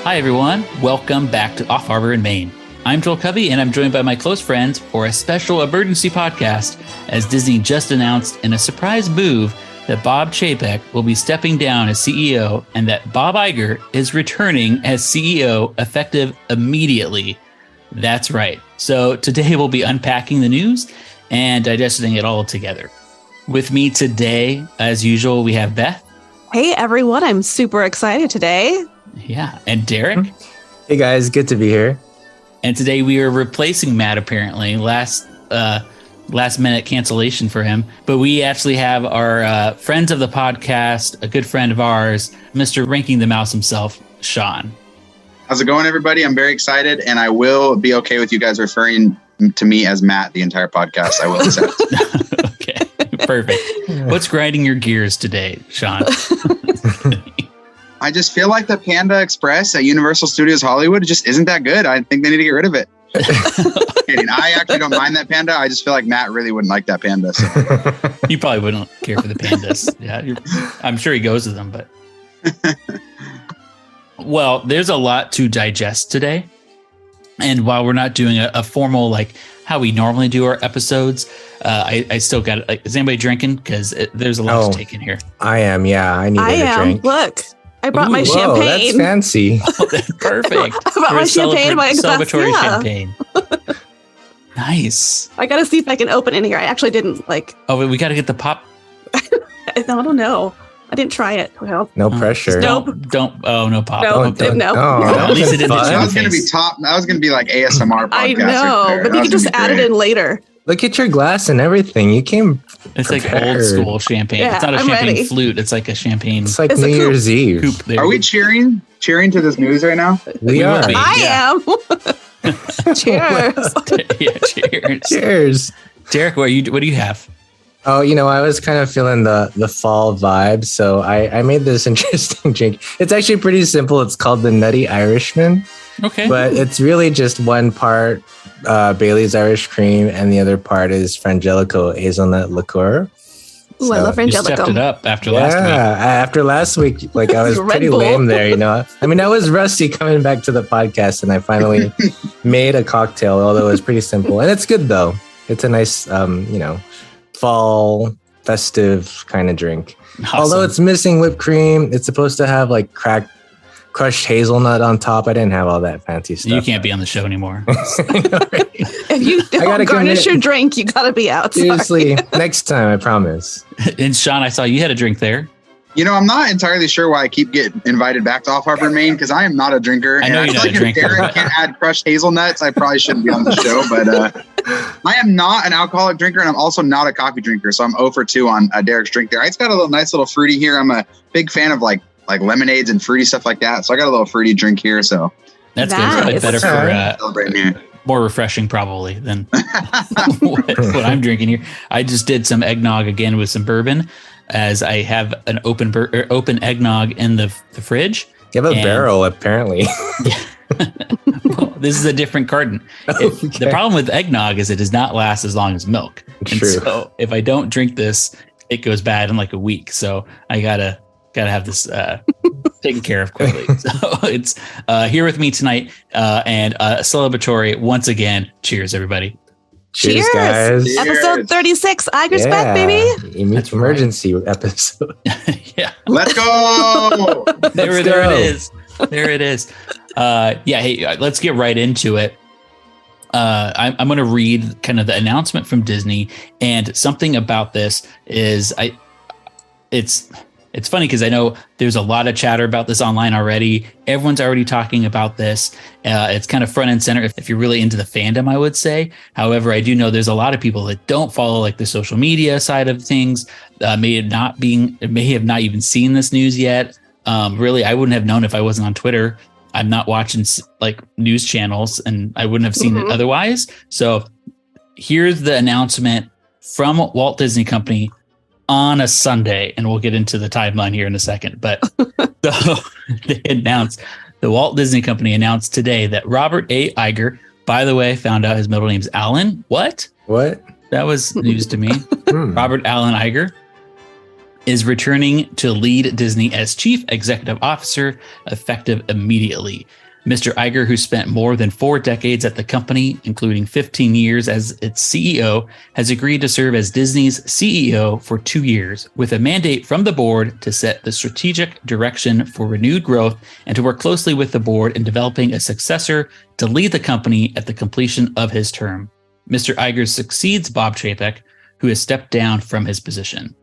Hi, everyone. Welcome back to Off Harbor in Maine. I'm Joel Covey, and I'm joined by my close friends for a special emergency podcast as Disney just announced in a surprise move that Bob Chapek will be stepping down as CEO and that Bob Iger is returning as CEO effective immediately. That's right. So today we'll be unpacking the news and digesting it all together. With me today, as usual, we have Beth. Hey, everyone. I'm super excited today. Yeah. And Derick. Hey, guys. Good to be here. And today we are replacing Matt, apparently. Last minute cancellation for him. But we actually have our friends of the podcast, a good friend of ours, Mr. Ranking the Mouse himself, Shaun. How's it going, everybody? I'm very excited, and I will be okay with you guys referring to me as Matt the entire podcast. I will accept. Okay, perfect. What's grinding your gears today, Shaun? I just feel like the Panda Express at Universal Studios Hollywood just isn't that good. I think they need to get rid of it. Kidding. I actually don't mind that panda. I just feel like Matt really wouldn't like that panda. So. You probably wouldn't care for the pandas. Yeah, I'm sure he goes to them, but. Well, there's a lot to digest today. And while we're not doing a formal, like how we normally do our episodes, I still got, like, is anybody drinking? Because there's a lot to take in here. I am. Yeah, I need a drink. Look, I brought my champagne. Whoa, that's fancy. Oh, that's perfect. I brought my champagne. My celebratory champagne. Nice. I got to see if I can open in here. I actually didn't like. Oh, we got to get the pop. I don't know. I didn't try it. Well, no pressure. Nope. No pop. No. At least it didn't. That was going to be top. That was going to be like ASMR podcast. I know, right, but you can just add it in later. Look at your glass and everything. You came. It's prepared. Like old school champagne. Yeah, it's not a I'm champagne ready. flute. It's like a champagne. It's like New Year's Eve. Are we cheering to this news right now? We are. I am. Cheers. Yeah, cheers. Cheers. Derick, what do you have? Oh, I was kind of feeling the fall vibe, so I made this interesting drink. It's actually pretty simple. It's called the Nutty Irishman. Okay. But it's really just one part Bailey's Irish cream and the other part is Frangelico hazelnut liqueur. Ooh, I love You Frangelico. stepped it up after last week. Yeah, after last week, like I was Red pretty Bull. lame there, I mean, I was rusty coming back to the podcast and I finally made a cocktail, although it was pretty simple. And it's good though. It's a nice, fall festive kind of drink. Awesome. Although it's missing whipped cream, it's supposed to have like crushed hazelnut on top. I didn't have all that fancy stuff. You can't be on the show anymore. If you don't garnish your drink, you got to be out. Seriously, next time, I promise. And Shaun, I saw you had a drink there. I'm not entirely sure why I keep getting invited back to Off Harbor, Maine, because I am not a drinker. I know you're not a drinker. If Derick can't add crushed hazelnuts, I probably shouldn't be on the show. But I am not an alcoholic drinker, and I'm also not a coffee drinker. So I'm 0 for 2 on Derick's drink there. It's got a nice little fruity here. I'm a big fan of like lemonades and fruity stuff like that. So I got a little fruity drink here. So That's Nice. good. Probably better for celebrating here. more refreshing probably than what I'm drinking here. I just did some eggnog again with some bourbon, as I have an open eggnog in the fridge. You have a barrel, apparently. Well, this is a different carton. The problem with eggnog is it does not last as long as milk. True. And so if I don't drink this, it goes bad in like a week. So I gotta have this taken care of quickly. So it's here with me tonight and celebratory once again. Cheers, everybody. Cheers. Guys. Cheers. Episode 36. Iger's back, baby. That's emergency episode. Yeah. Let's go. There it is. There it is. Hey, let's get right into it. I'm going to read kind of the announcement from Disney, and something about this is it's funny because I know there's a lot of chatter about this online already. Everyone's already talking about this. It's kind of front and center if you're really into the fandom, I would say. However, I do know there's a lot of people that don't follow like the social media side of things. May have not even seen this news yet. Really, I wouldn't have known if I wasn't on Twitter. I'm not watching like news channels, and I wouldn't have seen it otherwise. So here's the announcement from Walt Disney Company on a Sunday, and we'll get into the timeline here in a second. But so the Walt Disney Company announced today that Robert A. Iger, by the way, found out his middle name's Alan. What? What? That was news to me. Robert Alan Iger is returning to lead Disney as chief executive officer, effective immediately. Mr. Iger, who spent more than 4 decades at the company, including 15 years as its CEO, has agreed to serve as Disney's CEO for 2 years, with a mandate from the board to set the strategic direction for renewed growth and to work closely with the board in developing a successor to lead the company at the completion of his term. Mr. Iger succeeds Bob Chapek, who has stepped down from his position.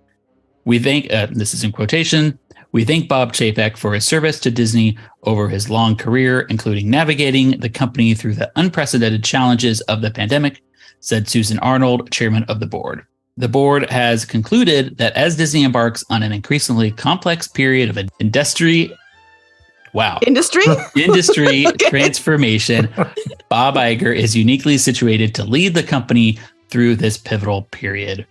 We thank, this is in quotation, we thank Bob Chapek for his service to Disney over his long career, including navigating the company through the unprecedented challenges of the pandemic, said Susan Arnold, chairman of the board. The board has concluded that as Disney embarks on an increasingly complex period of industry transformation, Bob Iger is uniquely situated to lead the company through this pivotal period.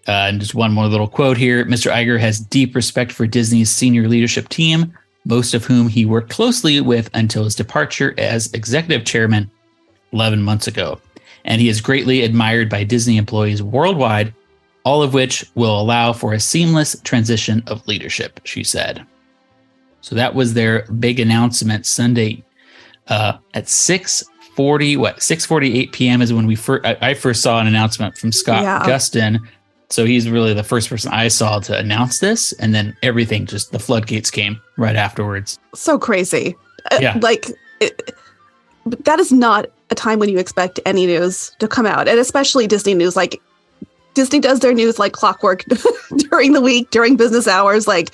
And just one more little quote here. Mr. Iger has deep respect for Disney's senior leadership team, most of whom he worked closely with until his departure as executive chairman 11 months ago. And he is greatly admired by Disney employees worldwide, all of which will allow for a seamless transition of leadership, she said. So that was their big announcement Sunday at 6:48 p.m. is when I first saw an announcement from Scott Gustin. So he's really the first person I saw to announce this. And then everything, just the floodgates came right afterwards. So crazy. Yeah. That is not a time when you expect any news to come out. And especially Disney news. Like, Disney does their news like clockwork during the week, during business hours. Like,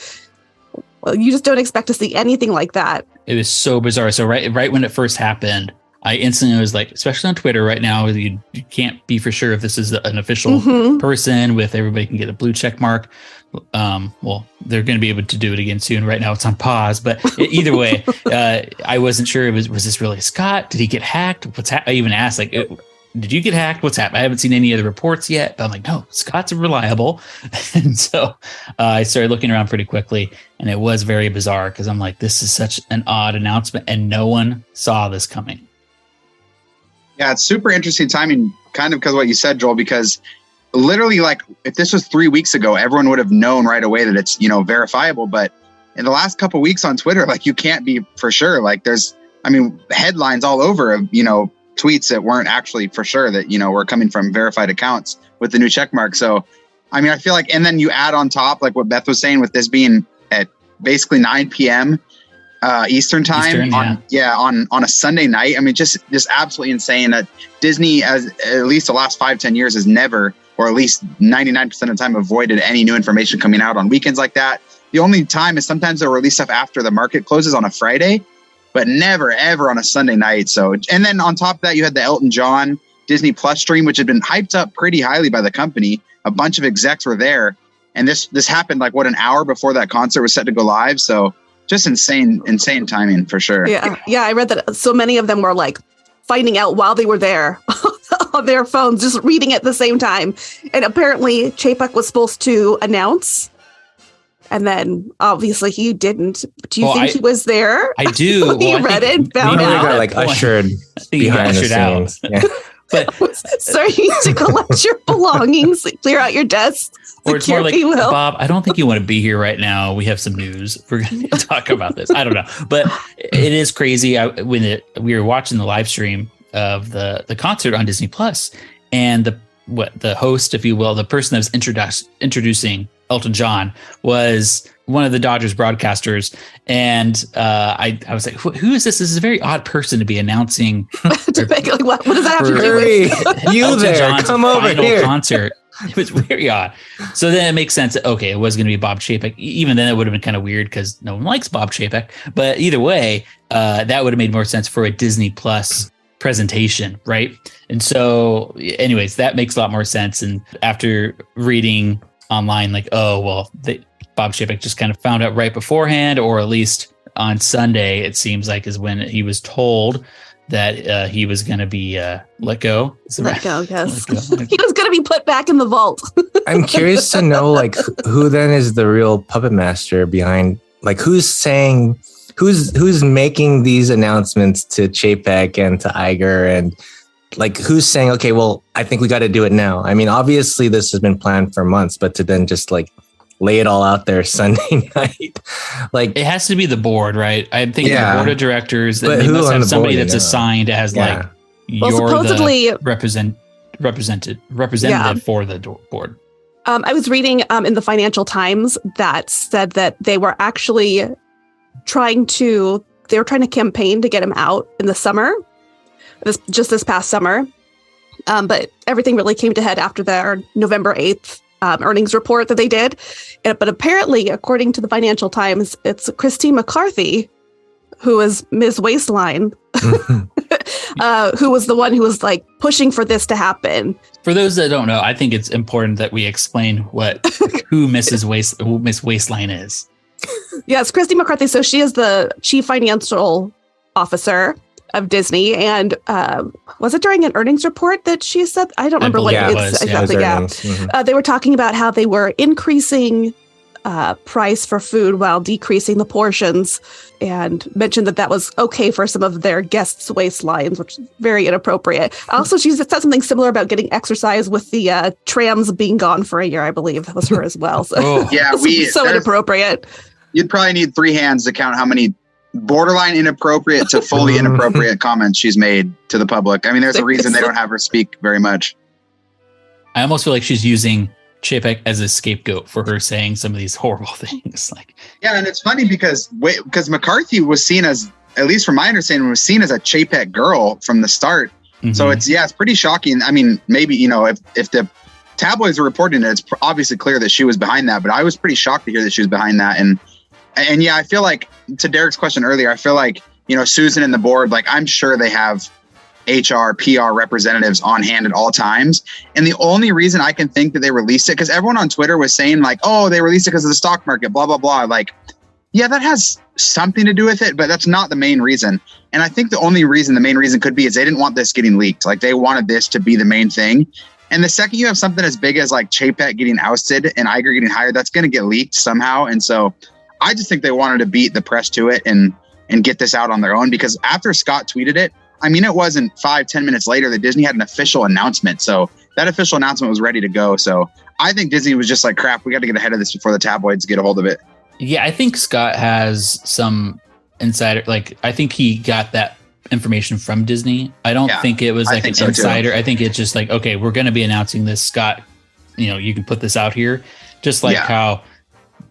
well, you just don't expect to see anything like that. It was so bizarre. So right when it first happened, I instantly was like, especially on Twitter right now, you can't be for sure if this is an official person with everybody can get a blue check mark. Well, they're going to be able to do it again soon. Right now it's on pause, but either way, I wasn't sure was this really Scott? Did he get hacked? I even asked, like, did you get hacked? What's happened? I haven't seen any other reports yet, but I'm like, no, Scott's reliable. And so I started looking around pretty quickly, and it was very bizarre because I'm like, this is such an odd announcement and no one saw this coming. Yeah, it's super interesting timing, kind of because of what you said, Joel, because literally, like, if this was 3 weeks ago, everyone would have known right away that it's, verifiable. But in the last couple of weeks on Twitter, like, you can't be for sure. Like, there's, headlines all over of, tweets that weren't actually for sure that, were coming from verified accounts with the new check mark. So, I feel like, and then you add on top, like what Beth was saying with this being at basically 9 p.m. Eastern time on a Sunday night. Just absolutely insane that Disney, as at least the last 5-10 years, has never, or at least 99% of the time, avoided any new information coming out on weekends like that. The only time is sometimes they'll release stuff after the market closes on a Friday, but never ever on a Sunday night. So, and then on top of that, you had the Elton John Disney Plus stream, which had been hyped up pretty highly by the company. A bunch of execs were there, and this happened like an hour before that concert was set to go live. So, just insane timing for sure. Yeah. I read that so many of them were like finding out while they were there on their phones, just reading at the same time. And apparently Chapek was supposed to announce, and then obviously he didn't. Do you think he was there? I do. He read it, found out. Got like ushered behind the scenes. Yeah. But so you need to collect your belongings, clear out your desk. Or it's more like, Bob, I don't think you want to be here right now. We have some news. We're going to talk about this. I don't know. But it is crazy. We were watching the live stream of the concert on Disney Plus, and the host, if you will, the person that was introducing Elton John was one of the Dodgers broadcasters. And I was like, who is this? This is a very odd person to be announcing. What does that have to do with you there? John's come over here. Concert. It was very odd. So then it makes sense that, okay, it was going to be Bob Chapek. Even then it would have been kind of weird because no one likes Bob Chapek. But either way, that would have made more sense for a Disney Plus presentation, right? And so anyways, that makes a lot more sense. And after reading online, like, Bob Chapek just kind of found out right beforehand, or at least on Sunday, it seems like, is when he was told that he was going to be let go. Let go, yes. He was going to be put back in the vault. I'm curious to know, like, who then is the real puppet master behind, like, who's making these announcements to Chapek and to Iger, and like, who's saying, okay, well, I think we got to do it now. Obviously this has been planned for months, but to then just like lay it all out there Sunday night. Like it has to be the board, right? I think the board of directors, But they who must on have the somebody board, that's you know? assigned as like Well, you're supposedly- the representative for the board. I was reading in the Financial Times that said that they were actually trying to campaign to get him out in the summer, this past summer. But everything really came to head after their November 8th earnings report that they did. But apparently, according to the Financial Times, it's Christine McCarthy, who is Ms. Waistline, who was the one who was like pushing for this to happen. For those that don't know, I think it's important that we explain who Miss Waistline is. Yes, Christine McCarthy. So she is the chief financial officer of Disney. And was it during an earnings report that she said? I don't remember what it's exactly. Yeah. They were talking about how they were increasing price for food while decreasing the portions, and mentioned that was okay for some of their guests' waistlines, which is very inappropriate. Also, she said something similar about getting exercise with the trams being gone for a year. I believe that was her as well. So so inappropriate. You'd probably need 3 hands to count how many borderline inappropriate to fully inappropriate comments she's made to the public. I mean, there's a reason they don't have her speak very much. I almost feel like she's using Chapek as a scapegoat for her saying some of these horrible things. Yeah, and it's funny because McCarthy was seen as, at least from my understanding, was seen as a Chapek girl from the start. Mm-hmm. So it's pretty shocking. I mean, maybe, if the tabloids were reporting it, it's obviously clear that she was behind that, but I was pretty shocked to hear that she was behind that. And yeah, I feel like, to Derick's question earlier, I feel like, Susan and the board, like, I'm sure they have HR, PR representatives on hand at all times. And the only reason I can think that they released it, because everyone on Twitter was saying like, oh, they released it because of the stock market, blah, blah, blah. Like, yeah, that has something to do with it, but that's not the main reason. And I think the main reason could be is they didn't want this getting leaked. Like, they wanted this to be the main thing. And the second you have something as big as like Chapek getting ousted and Iger getting hired, that's going to get leaked somehow. And so I just think they wanted to beat the press to it and get this out on their own, because after Scott tweeted it, I mean, it wasn't 5-10 minutes later that Disney had an official announcement. So that official announcement was ready to go. So I think Disney was just like, crap, we got to get ahead of this before the tabloids get a hold of it. Yeah, I think Scott has some insider, like, I think he got that information from Disney. I don't think it was like an insider. Too. I think it's just like, okay, we're going to be announcing this. Scott, you can put this out here. Just like how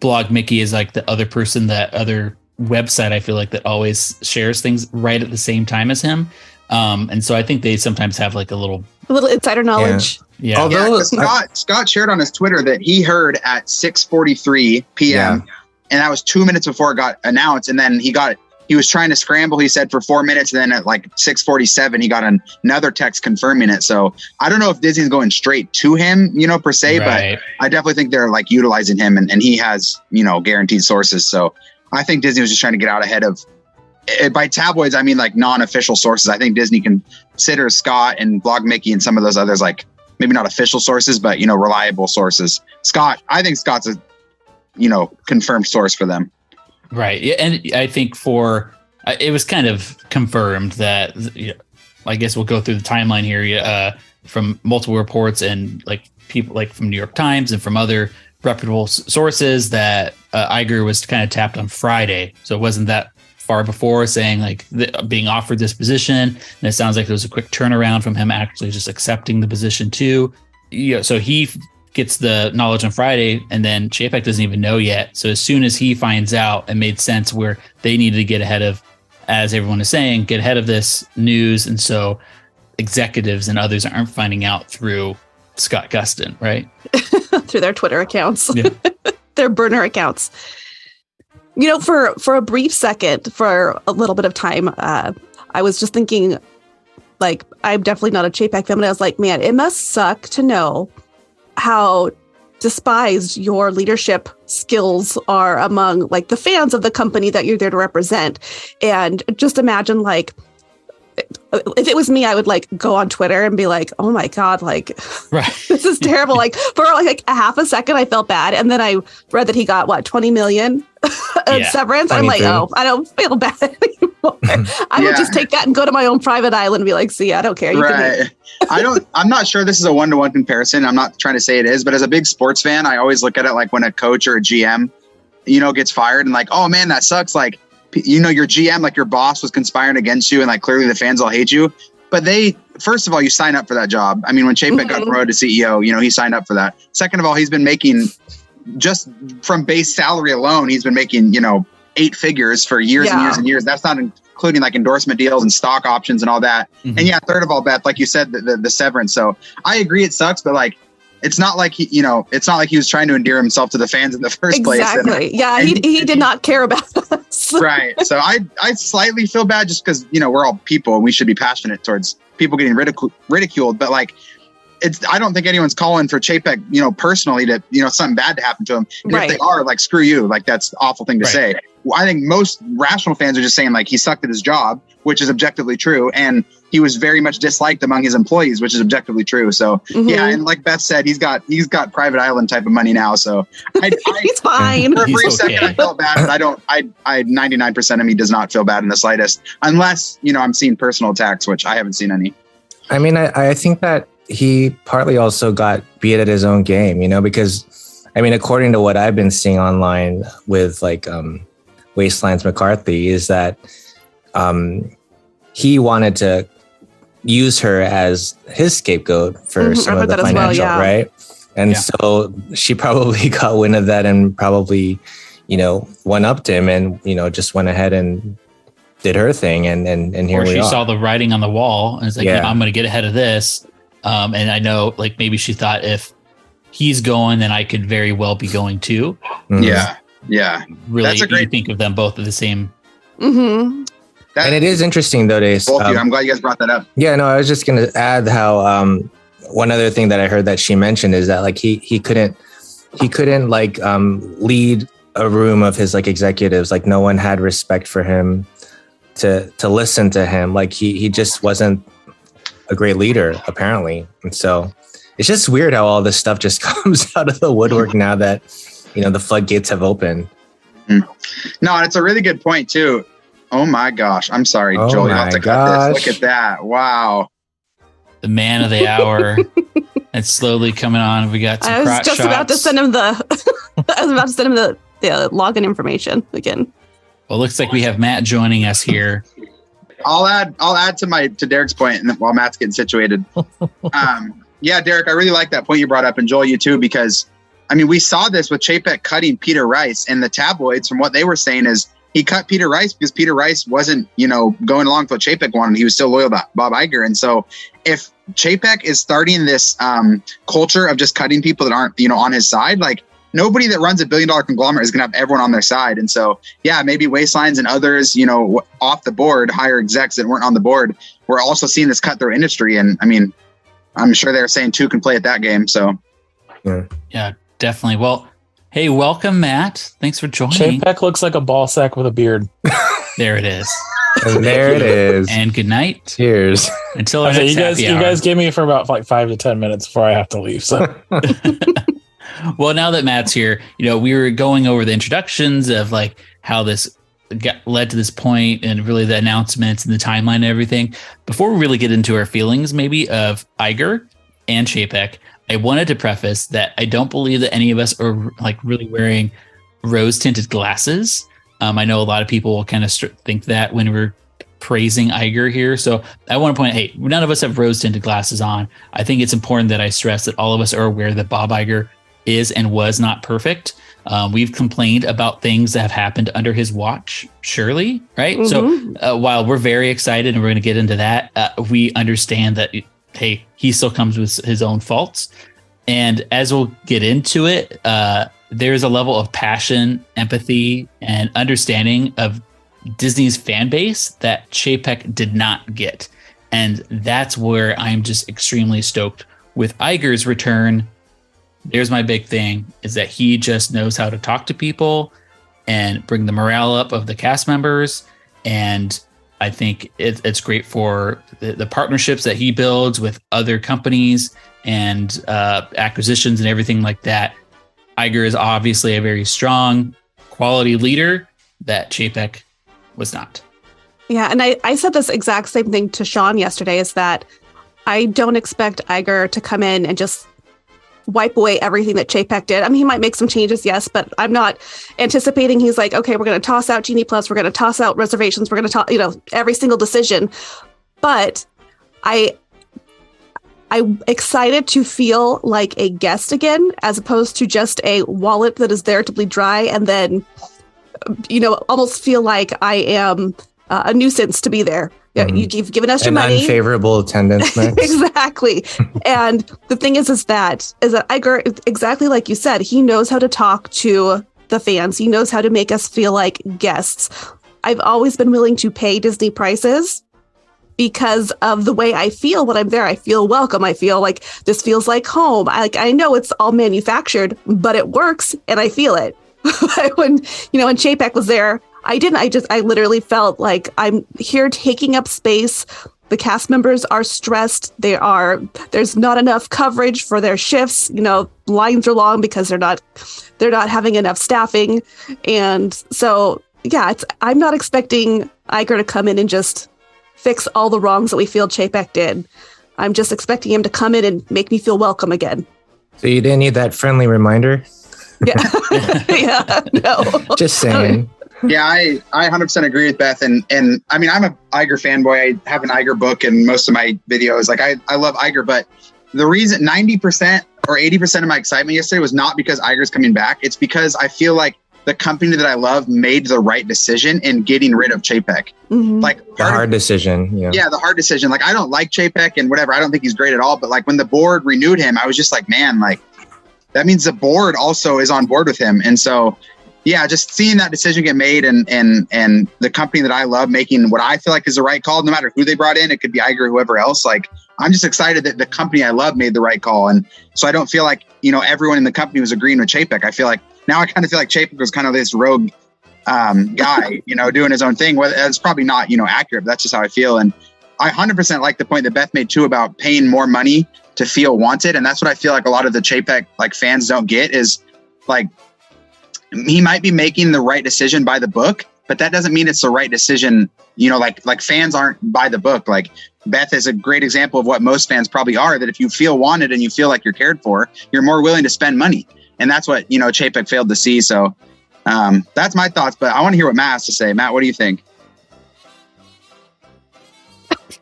Blog Mickey is like the other person, that other website I feel like that always shares things right at the same time as him. And so I think they sometimes have like a little insider knowledge. Yeah. Although Scott shared on his Twitter that he heard at 6:43 p.m. and that was 2 minutes before it got announced. And then he was trying to scramble, he said, for 4 minutes. And then at like 6:47, he got another text confirming it. So I don't know if Disney's going straight to him, per se, but I definitely think they're like utilizing him, and he has, guaranteed sources. So I think Disney was just trying to get out ahead of, by tabloids, I mean like non-official sources. I think Disney considers Scott and Blog Mickey and some of those others like maybe not official sources, but reliable sources. I think Scott's a confirmed source for them. Right. Yeah, and I think it was kind of confirmed that, I guess we'll go through the timeline here from multiple reports and like people like from New York Times and from other reputable sources that Iger was kind of tapped on Friday. So it wasn't that far before, saying like being offered this position. And it sounds like there was a quick turnaround from him actually just accepting the position too. So he gets the knowledge on Friday, and then Chapek doesn't even know yet. So as soon as he finds out, it made sense where they needed to get ahead of, as everyone is saying, get ahead of this news. And so executives and others aren't finding out through Scott Gustin, right? Through their Twitter accounts, yeah. Their burner accounts. For a brief second, for a little bit of time, I was just thinking, like, I'm definitely not a Chapek fan, but I was like, man, it must suck to know how despised your leadership skills are among like the fans of the company that you're there to represent. And just imagine, like, if it was me, I would like go on Twitter and be like, oh my God, like, this is terrible. Like for like a half a second, I felt bad. And then I read that he got 20 million Severance. I'm like, 23. oh, I don't feel bad anymore. I would just take that and go to my own private island and be like, see, I don't care. You can eat. I'm not sure this is a one-to-one comparison. I'm not trying to say it is, but as a big sports fan, I always look at it like when a coach or a GM, gets fired and like, oh man, that sucks. Like, your GM, like your boss was conspiring against you and like clearly the fans all hate you. But first of all, you sign up for that job. I mean, when Chapek got promoted to CEO, he signed up for that. Second of all, he's been making, just from base salary alone, he's been making, 8 figures for years and years and years. That's not including like endorsement deals and stock options and all that. And third of all, Beth, like you said, the severance. So I agree it sucks, but like, it's not like he was trying to endear himself to the fans in the first place. Exactly. He did not care about us. Right. So I slightly feel bad just because, we're all people and we should be passionate towards people getting ridiculed. But like, I don't think anyone's calling for Chapek, personally to, something bad to happen to him. And if they are, like, screw you, like, that's an awful thing to say. I think most rational fans are just saying like he sucked at his job, which is objectively true. And he was very much disliked among his employees, which is objectively true. So yeah. And like Beth said, he's got private island type of money now. So he's fine. For a brief second, I felt bad, but I 99% of me does not feel bad in the slightest, unless, I'm seeing personal attacks, which I haven't seen any. I mean, I think that he partly also got beat at his own game, because I mean, according to what I've been seeing online with like, Wastelands McCarthy is that he wanted to use her as his scapegoat for some of the financial, right? And so she probably got wind of that and probably, went up to him and, just went ahead and did her thing. And here we are. Or she saw the writing on the wall and it's like, I'm going to get ahead of this. And I know like maybe she thought if he's going, then I could very well be going too. Yeah. Yeah, really. That's you think of them both at the same. And it is interesting though, Dace. Both of you. I'm glad you guys brought that up. Yeah, no, I was just going to add how one other thing that I heard that she mentioned is that like he couldn't like lead a room of his like executives. Like no one had respect for him to listen to him. Like he just wasn't a great leader apparently. And so it's just weird how all this stuff just comes out of the woodwork now that. The floodgates have opened. No, and it's a really good point too. Oh my gosh. I'm sorry, Joel. You have to cut this. Look at that. Wow. The man of the hour. It's slowly coming on. We got some crotch shots. About to send him the login information again. Well, it looks like we have Matt joining us here. I'll add to Derick's point while Matt's getting situated. Derick, I really like that point you brought up, and Joel, you too, because I mean, we saw this with Chapek cutting Peter Rice, and the tabloids, from what they were saying, is he cut Peter Rice because Peter Rice wasn't, going along with what Chapek wanted. He was still loyal to Bob Iger. And so if Chapek is starting this culture of just cutting people that aren't, on his side, like nobody that runs $1 billion conglomerate is going to have everyone on their side. And so, maybe Wastelands and others, off the board, higher execs that weren't on the board, we're also seeing this cutthroat industry. And I mean, I'm sure they're saying two can play at that game. So, yeah. Definitely. Well, hey, welcome, Matt. Thanks for joining. Chapek looks like a ball sack with a beard. There it is. And there it is. And good night. Cheers. Until our next happy hour. You guys gave me for about like 5 to 10 minutes before I have to leave. So, well, now that Matt's here, we were going over the introductions of like how this led to this point and really the announcements and the timeline and everything. Before we really get into our feelings, maybe of Iger and Chapek, I wanted to preface that I don't believe that any of us are like really wearing rose tinted glasses. I know a lot of people will kind of think that when we're praising Iger here. So I want to point out, hey, none of us have rose tinted glasses on. I think it's important that I stress that all of us are aware that Bob Iger is and was not perfect. We've complained about things that have happened under his watch, surely, right? Mm-hmm. So while we're very excited and we're going to get into that, we understand that hey, he still comes with his own faults. And as we'll get into it, there's a level of passion, empathy, and understanding of Disney's fan base that Chapek did not get. And that's where I'm just extremely stoked with Iger's return. There's my big thing, is that he just knows how to talk to people and bring the morale up of the cast members. And I think it's great for the partnerships that he builds with other companies and acquisitions and everything like that. Iger is obviously a very strong quality leader, that Chapek was not. Yeah, and I said this exact same thing to Shaun yesterday, is that I don't expect Iger to come in and just wipe away everything that Chapek did. I mean, he might make some changes, yes, but I'm not anticipating he's like, okay, we're going to toss out Genie Plus, we're going to toss out reservations, we're going to toss, every single decision. But I'm excited to feel like a guest again, as opposed to just a wallet that is there to bleed dry and then, almost feel like I am a nuisance to be there. Mm-hmm. You've given us your money. Unfavorable attendance mix. Exactly. And the thing is that Iger, exactly like you said, he knows how to talk to the fans. He knows how to make us feel like guests. I've always been willing to pay Disney prices because of the way I feel when I'm there. I feel welcome. I feel like this feels like home. I know it's all manufactured, but it works and I feel it. when Chapek was there, I literally felt like I'm here taking up space. The cast members are stressed. There's not enough coverage for their shifts. Lines are long because they're not having enough staffing. And so, yeah, I'm not expecting Iger to come in and just fix all the wrongs that we feel Chapek did. I'm just expecting him to come in and make me feel welcome again. So you didn't need that friendly reminder? Yeah. Yeah, no. Just saying. Yeah, I 100% agree with Beth. And I mean, I'm a Iger fanboy. I have an Iger book in most of my videos. Like I love Iger, but the reason 90% or 80% of my excitement yesterday was not because Iger's coming back. It's because I feel like the company that I love made the right decision in getting rid of Chapek. Mm-hmm. Like the hard decision. Yeah, the hard decision. Like I don't like Chapek and whatever. I don't think he's great at all. But like when the board renewed him, I was just like, man, like that means the board also is on board with him. And so, yeah, just seeing that decision get made and the company that I love making what I feel like is the right call, no matter who they brought in, it could be Iger or whoever else. Like, I'm just excited that the company I love made the right call. And so I don't feel like, everyone in the company was agreeing with Chapek. I kind of feel like Chapek was kind of this rogue guy, doing his own thing. Well, it's probably not, accurate, but that's just how I feel. And I 100% like the point that Beth made too about paying more money to feel wanted. And that's what I feel like a lot of the Chapek like fans don't get is like, he might be making the right decision by the book, but that doesn't mean it's the right decision. Like fans aren't by the book. Like Beth is a great example of what most fans probably are, that if you feel wanted and you feel like you're cared for, you're more willing to spend money. And that's what, Chapek failed to see. So that's my thoughts, but I want to hear what Matt has to say. Matt, what do you think?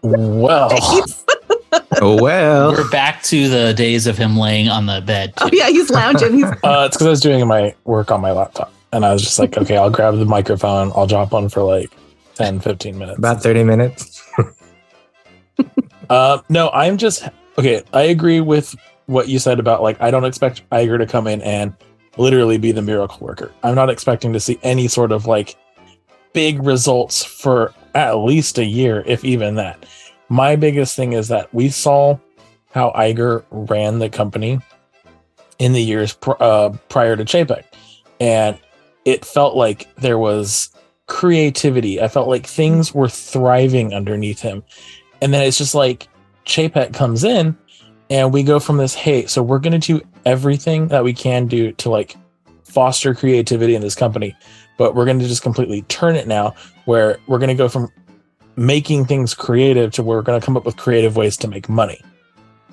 Well, we're back to the days of him laying on the bed. Oh yeah, he's lounging. It's because I was doing my work on my laptop, and I was just like, okay, I'll grab the microphone. I'll drop on for like 10, 15 minutes. About 30 minutes. No, I'm just okay. I agree with what you said about like I don't expect Iger to come in and literally be the miracle worker. I'm not expecting to see any sort of like big results for at least a year, if even that. My biggest thing is that we saw how Iger ran the company in the years prior to Chapek, and it felt like there was creativity. I felt like things were thriving underneath him, and then it's just like Chapek comes in, and we go from this, hey, so we're going to do everything that we can do to like foster creativity in this company, but we're going to just completely turn it now, where we're going to go from making things creative to where we're going to come up with creative ways to make money.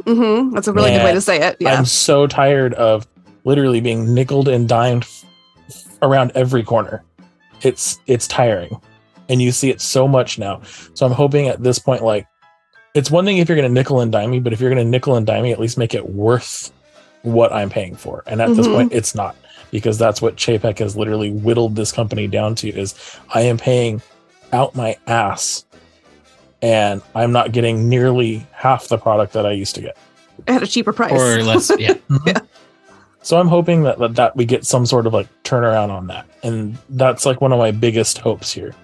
Mm-hmm. That's a really good way to say it. Yeah. I'm so tired of literally being nickeled and dimed around every corner. It's tiring, and you see it so much now. So I'm hoping at this point, like, it's one thing if you're going to nickel and dime me, but if you're going to nickel and dime me, at least make it worth what I'm paying for. And at this point, it's not, because that's what Chapek has literally whittled this company down to, is I am paying out my ass and I'm not getting nearly half the product that I used to get at a cheaper price or less. Yeah. Yeah. So I'm hoping that we get some sort of like turnaround on that. And that's like one of my biggest hopes here.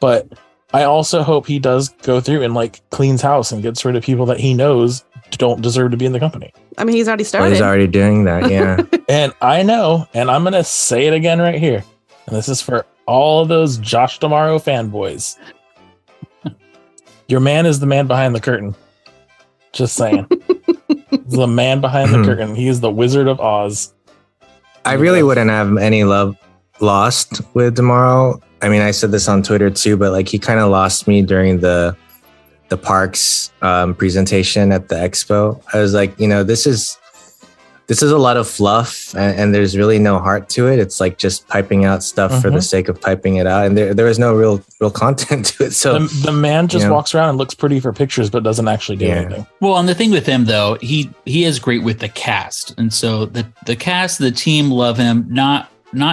But I also hope he does go through and like cleans house and gets rid of people that he knows don't deserve to be in the company. I mean, he's already started. He's already doing that. Yeah. And I know, and I'm going to say it again right here. And this is for all of those Josh D'Amaro fanboys. Your man is the man behind the curtain. Just saying. He's the man behind the curtain. He is the Wizard of Oz. I really wouldn't have any love lost with D'Amaro I mean, I said this on Twitter too, but like he kind of lost me during the parks presentation at the expo. I was like, this is a lot of fluff, and there's really no heart to it. It's like just piping out stuff for the sake of piping it out, and there is no real content to it. So the man just walks around and looks pretty for pictures, but doesn't actually do anything. Well, and the thing with him though, he is great with the cast, and so the cast, the team love him not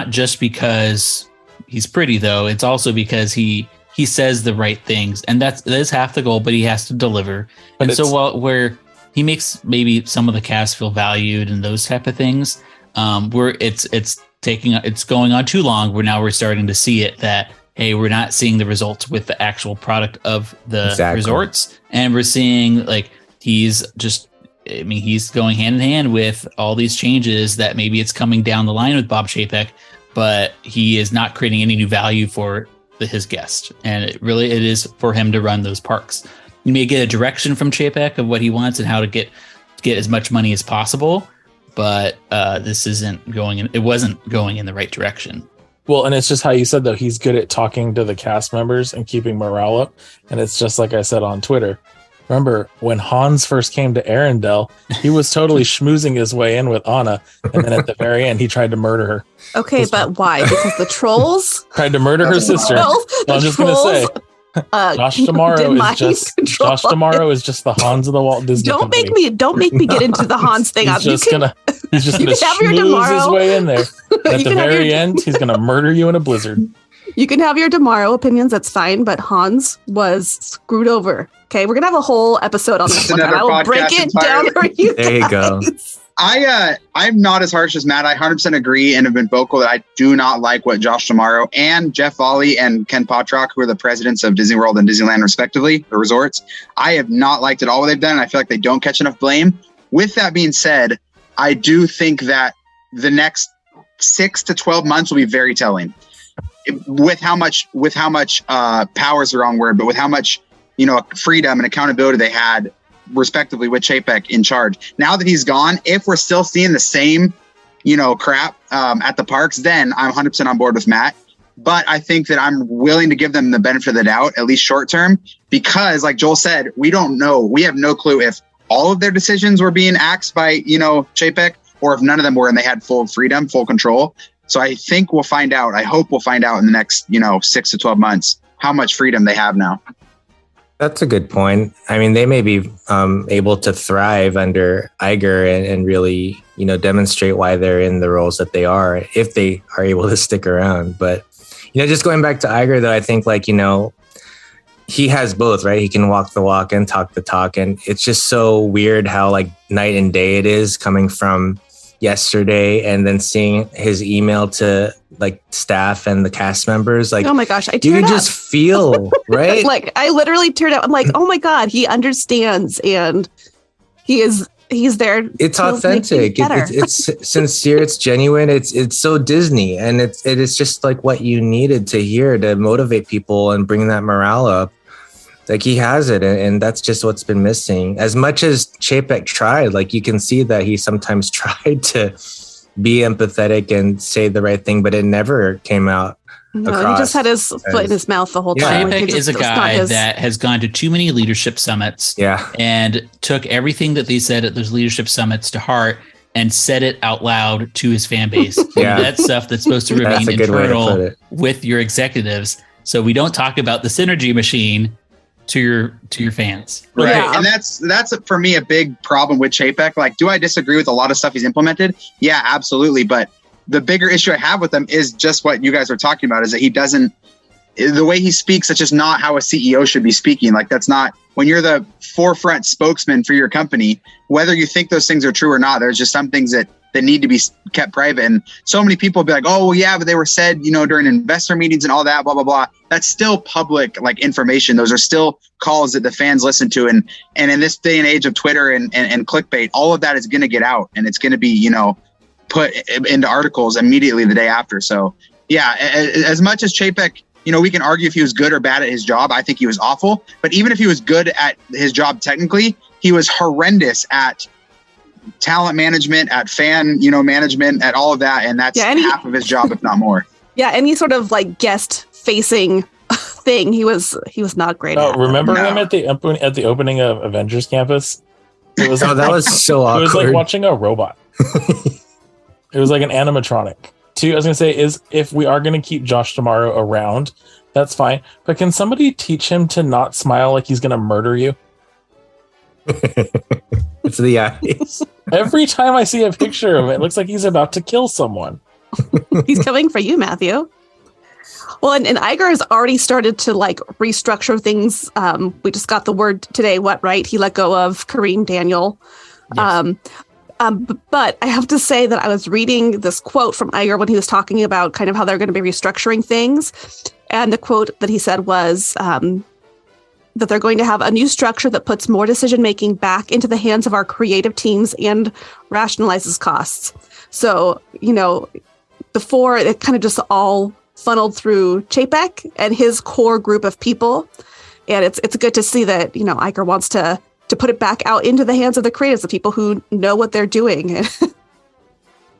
just because he's pretty though. It's also because he says the right things, and that is half the goal, but he has to deliver. But and so where he makes maybe some of the cast feel valued and those type of things, where it's going on too long, where now we're starting to see it that, hey, we're not seeing the results with the actual product of the resorts. And we're seeing like, he's going hand in hand with all these changes that maybe it's coming down the line with Bob Chapek, but he is not creating any new value for his guest. And it is for him to run those parks. You may get a direction from Chapek of what he wants and how to get as much money as possible, but this it wasn't going in the right direction. Well, and it's just how you said, though, he's good at talking to the cast members and keeping morale up. And it's just like I said on Twitter. Remember when Hans first came to Arendelle, he was totally schmoozing his way in with Anna. And then at the very end, he tried to murder her. Okay, but why? Because the trolls tried to murder her sister. Well, I'm just going to say. Josh D'Amaro is just the Hans of the Walt Disney Company. Don't make me get into the Hans thing. He's just gonna schmooze his way in there. At the very end, he's gonna murder you in a blizzard. You can have your Tomorrow opinions, that's fine, but Hans was screwed over. Okay, we're gonna have a whole episode on this one, and I will break it down for you. There you go. I'm not as harsh as Matt. I 100% agree and have been vocal that I do not like what Josh D'Amaro and Jeff Volley and Ken Potrock, who are the presidents of Disney World and Disneyland respectively, the resorts, I have not liked at all what they've done. I feel like they don't catch enough blame. With that being said, I do think that the next 6 to 12 months will be very telling. With how much power is the wrong word, but with how much freedom and accountability they had respectively with Chapek in charge. Now that he's gone, if we're still seeing the same, crap at the parks, then I'm 100% on board with Matt. But I think that I'm willing to give them the benefit of the doubt, at least short term, because like Joel said, we don't know. We have no clue if all of their decisions were being axed by, Chapek, or if none of them were and they had full freedom, full control. So I think we'll find out. I hope we'll find out in the next, 6 to 12 months how much freedom they have now. That's a good point. I mean, they may be able to thrive under Iger and really, demonstrate why they're in the roles that they are, if they are able to stick around. But, just going back to Iger, though, I think he has both, right? He can walk the walk and talk the talk. And it's just so weird how night and day it is coming from yesterday and then seeing his email to staff and the cast members. Oh my gosh, you can just feel, right? I literally teared up. I'm like, oh my God, he understands and he's there. It's authentic. It's sincere. It's genuine. It's so Disney, and it is just what you needed to hear to motivate people and bring that morale up. He has it, and that's just what's been missing. As much as Chapek tried, you can see that he sometimes tried to be empathetic and say the right thing, but it never came out. No, he just had his foot in his mouth the whole time. Chapek is a guy that has gone to too many leadership summits, and took everything that they said at those leadership summits to heart and said it out loud to his fan base. That's stuff that's supposed to remain internal with your executives, so we don't talk about the synergy machine to your fans. Right. Yeah. And that's for me a big problem with Chapek. Do I disagree with a lot of stuff he's implemented? Yeah, absolutely. But the bigger issue I have with him is just what you guys were talking about, is that the way he speaks, that's just not how a CEO should be speaking. That's not, when you're the forefront spokesman for your company, whether you think those things are true or not, there's just some things that need to be kept private. And so many people be like, oh, well, yeah, but they were said, during investor meetings and all that, blah, blah, blah. That's still public, information. Those are still calls that the fans listen to. And in this day and age of Twitter and clickbait, all of that is going to get out, and it's going to be, put into articles immediately the day after. So yeah, as much as Chapek, we can argue if he was good or bad at his job. I think he was awful, but even if he was good at his job, technically, he was horrendous at talent management, at fan, management, at all of that. And that's half of his job, if not more. Yeah, any sort of like guest facing thing, he was not great at. Remember him at the opening of Avengers Campus? It was that was so awkward. It was like watching a robot. It was like an animatronic. I was gonna say is if we are gonna keep Josh Tomorrow around, that's fine. But can somebody teach him to not smile like he's gonna murder you? It's the eyes. Every time I see a picture of him, it looks like he's about to kill someone. He's coming for you, Matthew. Well, and Iger has already started to like restructure things. We just got the word today. Right? He let go of Kareem Daniel. Yes. But I have to say that I was reading this quote from Iger when he was talking about kind of how they're going to be restructuring things. And the quote that he said was that they're going to have a new structure that puts more decision-making back into the hands of our creative teams and rationalizes costs. So, before it kind of just all funneled through Chapek and his core group of people. And it's good to see that, Iger wants to put it back out into the hands of the creatives, the people who know what they're doing.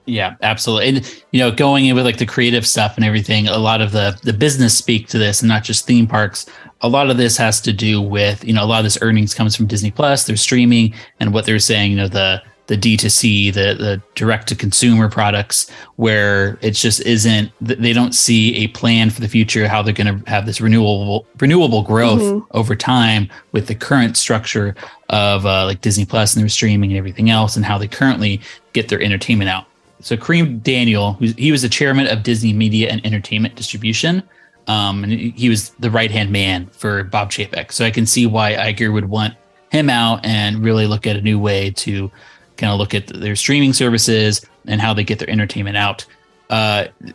Yeah, absolutely. And, going in with like the creative stuff and everything, a lot of the business speak to this and not just theme parks. A lot of this has to do with, a lot of this earnings comes from Disney Plus, their streaming, and what they're saying, the D2C, the direct to consumer products, where it just isn't, they don't see a plan for the future, how they're going to have this renewable growth over time with the current structure of like Disney Plus and their streaming and everything else, and how they currently get their entertainment out. So Kareem Daniel, he was the chairman of Disney Media and Entertainment Distribution. And he was the right-hand man for Bob Chapek. So I can see why Iger would want him out and really look at a new way to kind of look at their streaming services and how they get their entertainment out.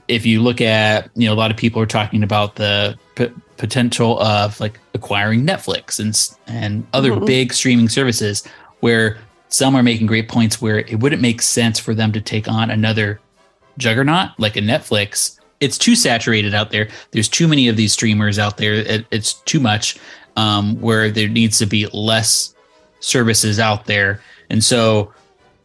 If you look at, a lot of people are talking about the potential of like acquiring Netflix and other big streaming services, where some are making great points where it wouldn't make sense for them to take on another juggernaut like a Netflix. It's too saturated out there. There's too many of these streamers out there. It's too much, where there needs to be less services out there. And so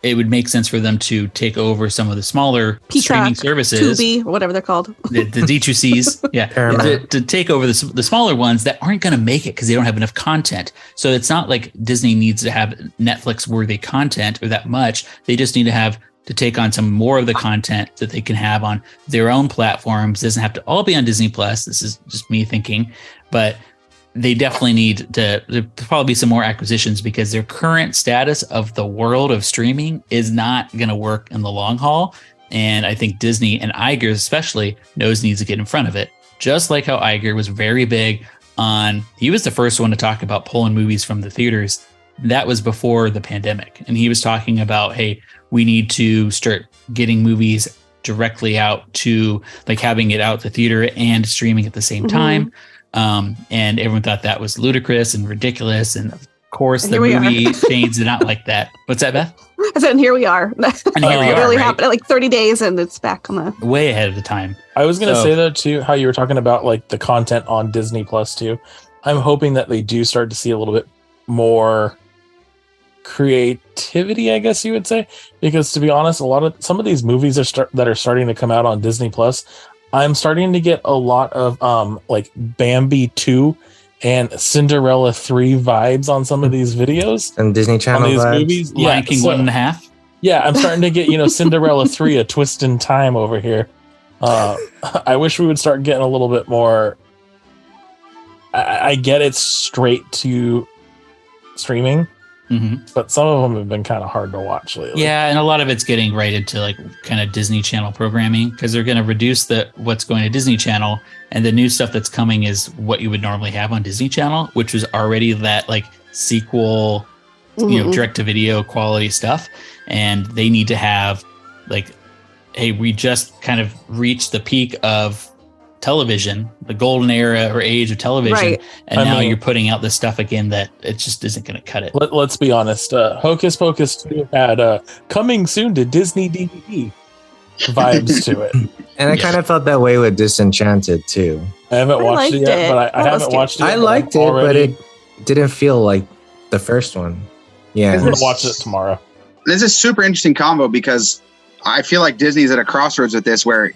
it would make sense for them to take over some of the smaller Peacock, streaming services, Tubi, whatever they're called, the D2Cs, yeah, to take over the smaller ones that aren't going to make it because they don't have enough content. So it's not like Disney needs to have Netflix-worthy content or that much. They just need to take on some more of the content that they can have on their own platforms. It doesn't have to all be on Disney Plus. This is just me thinking, but they definitely need to probably be some more acquisitions, because their current status of the world of streaming is not going to work in the long haul. And I think Disney, and Iger especially, needs to get in front of it. Just like how Iger was very big on, he was the first one to talk about pulling movies from the theaters. That was before the pandemic. And he was talking about, hey, we need to start getting movies directly out to, like, having it out the theater and streaming at the same time. And everyone thought that was ludicrous and ridiculous. And of course, the movie chains did not like that. What's that, Beth? I said, and here we are. And here we it are, really right? happened like 30 days and it's back on the way ahead of the time. I was going to say, though, too, how you were talking about like the content on Disney Plus, too. I'm hoping that they do start to see a little bit more creativity, I guess you would say, because to be honest, some of these movies that are starting to come out on Disney Plus, I'm starting to get a lot of like Bambi 2 and Cinderella 3 vibes on some of these videos and Disney Channel on these vibes. movies. Lion King 1.5. Yeah, I'm starting to get Cinderella 3, A Twist in Time over here. I wish we would start getting a little bit more. I get it's straight to streaming, but some of them have been kind of hard to watch lately. Yeah, and a lot of it's getting right into like kind of Disney Channel programming, because they're going to reduce what's going to Disney Channel, and the new stuff that's coming is what you would normally have on Disney Channel, which was already that like sequel, direct to video quality stuff, and they need to have like, hey, we just kind of reached the peak of television, the golden era or age of television, right. And now you're putting out this stuff again that it just isn't going to cut it. Let's be honest. Hocus Pocus 2 had coming soon to Disney DVD vibes to it. And I kind of felt that way with Disenchanted too. I haven't watched it yet, but I haven't watched it. I liked it, but it didn't feel like the first one. Yeah, I'm going to watch it tomorrow. This is a super interesting combo because I feel like Disney's at a crossroads with this where,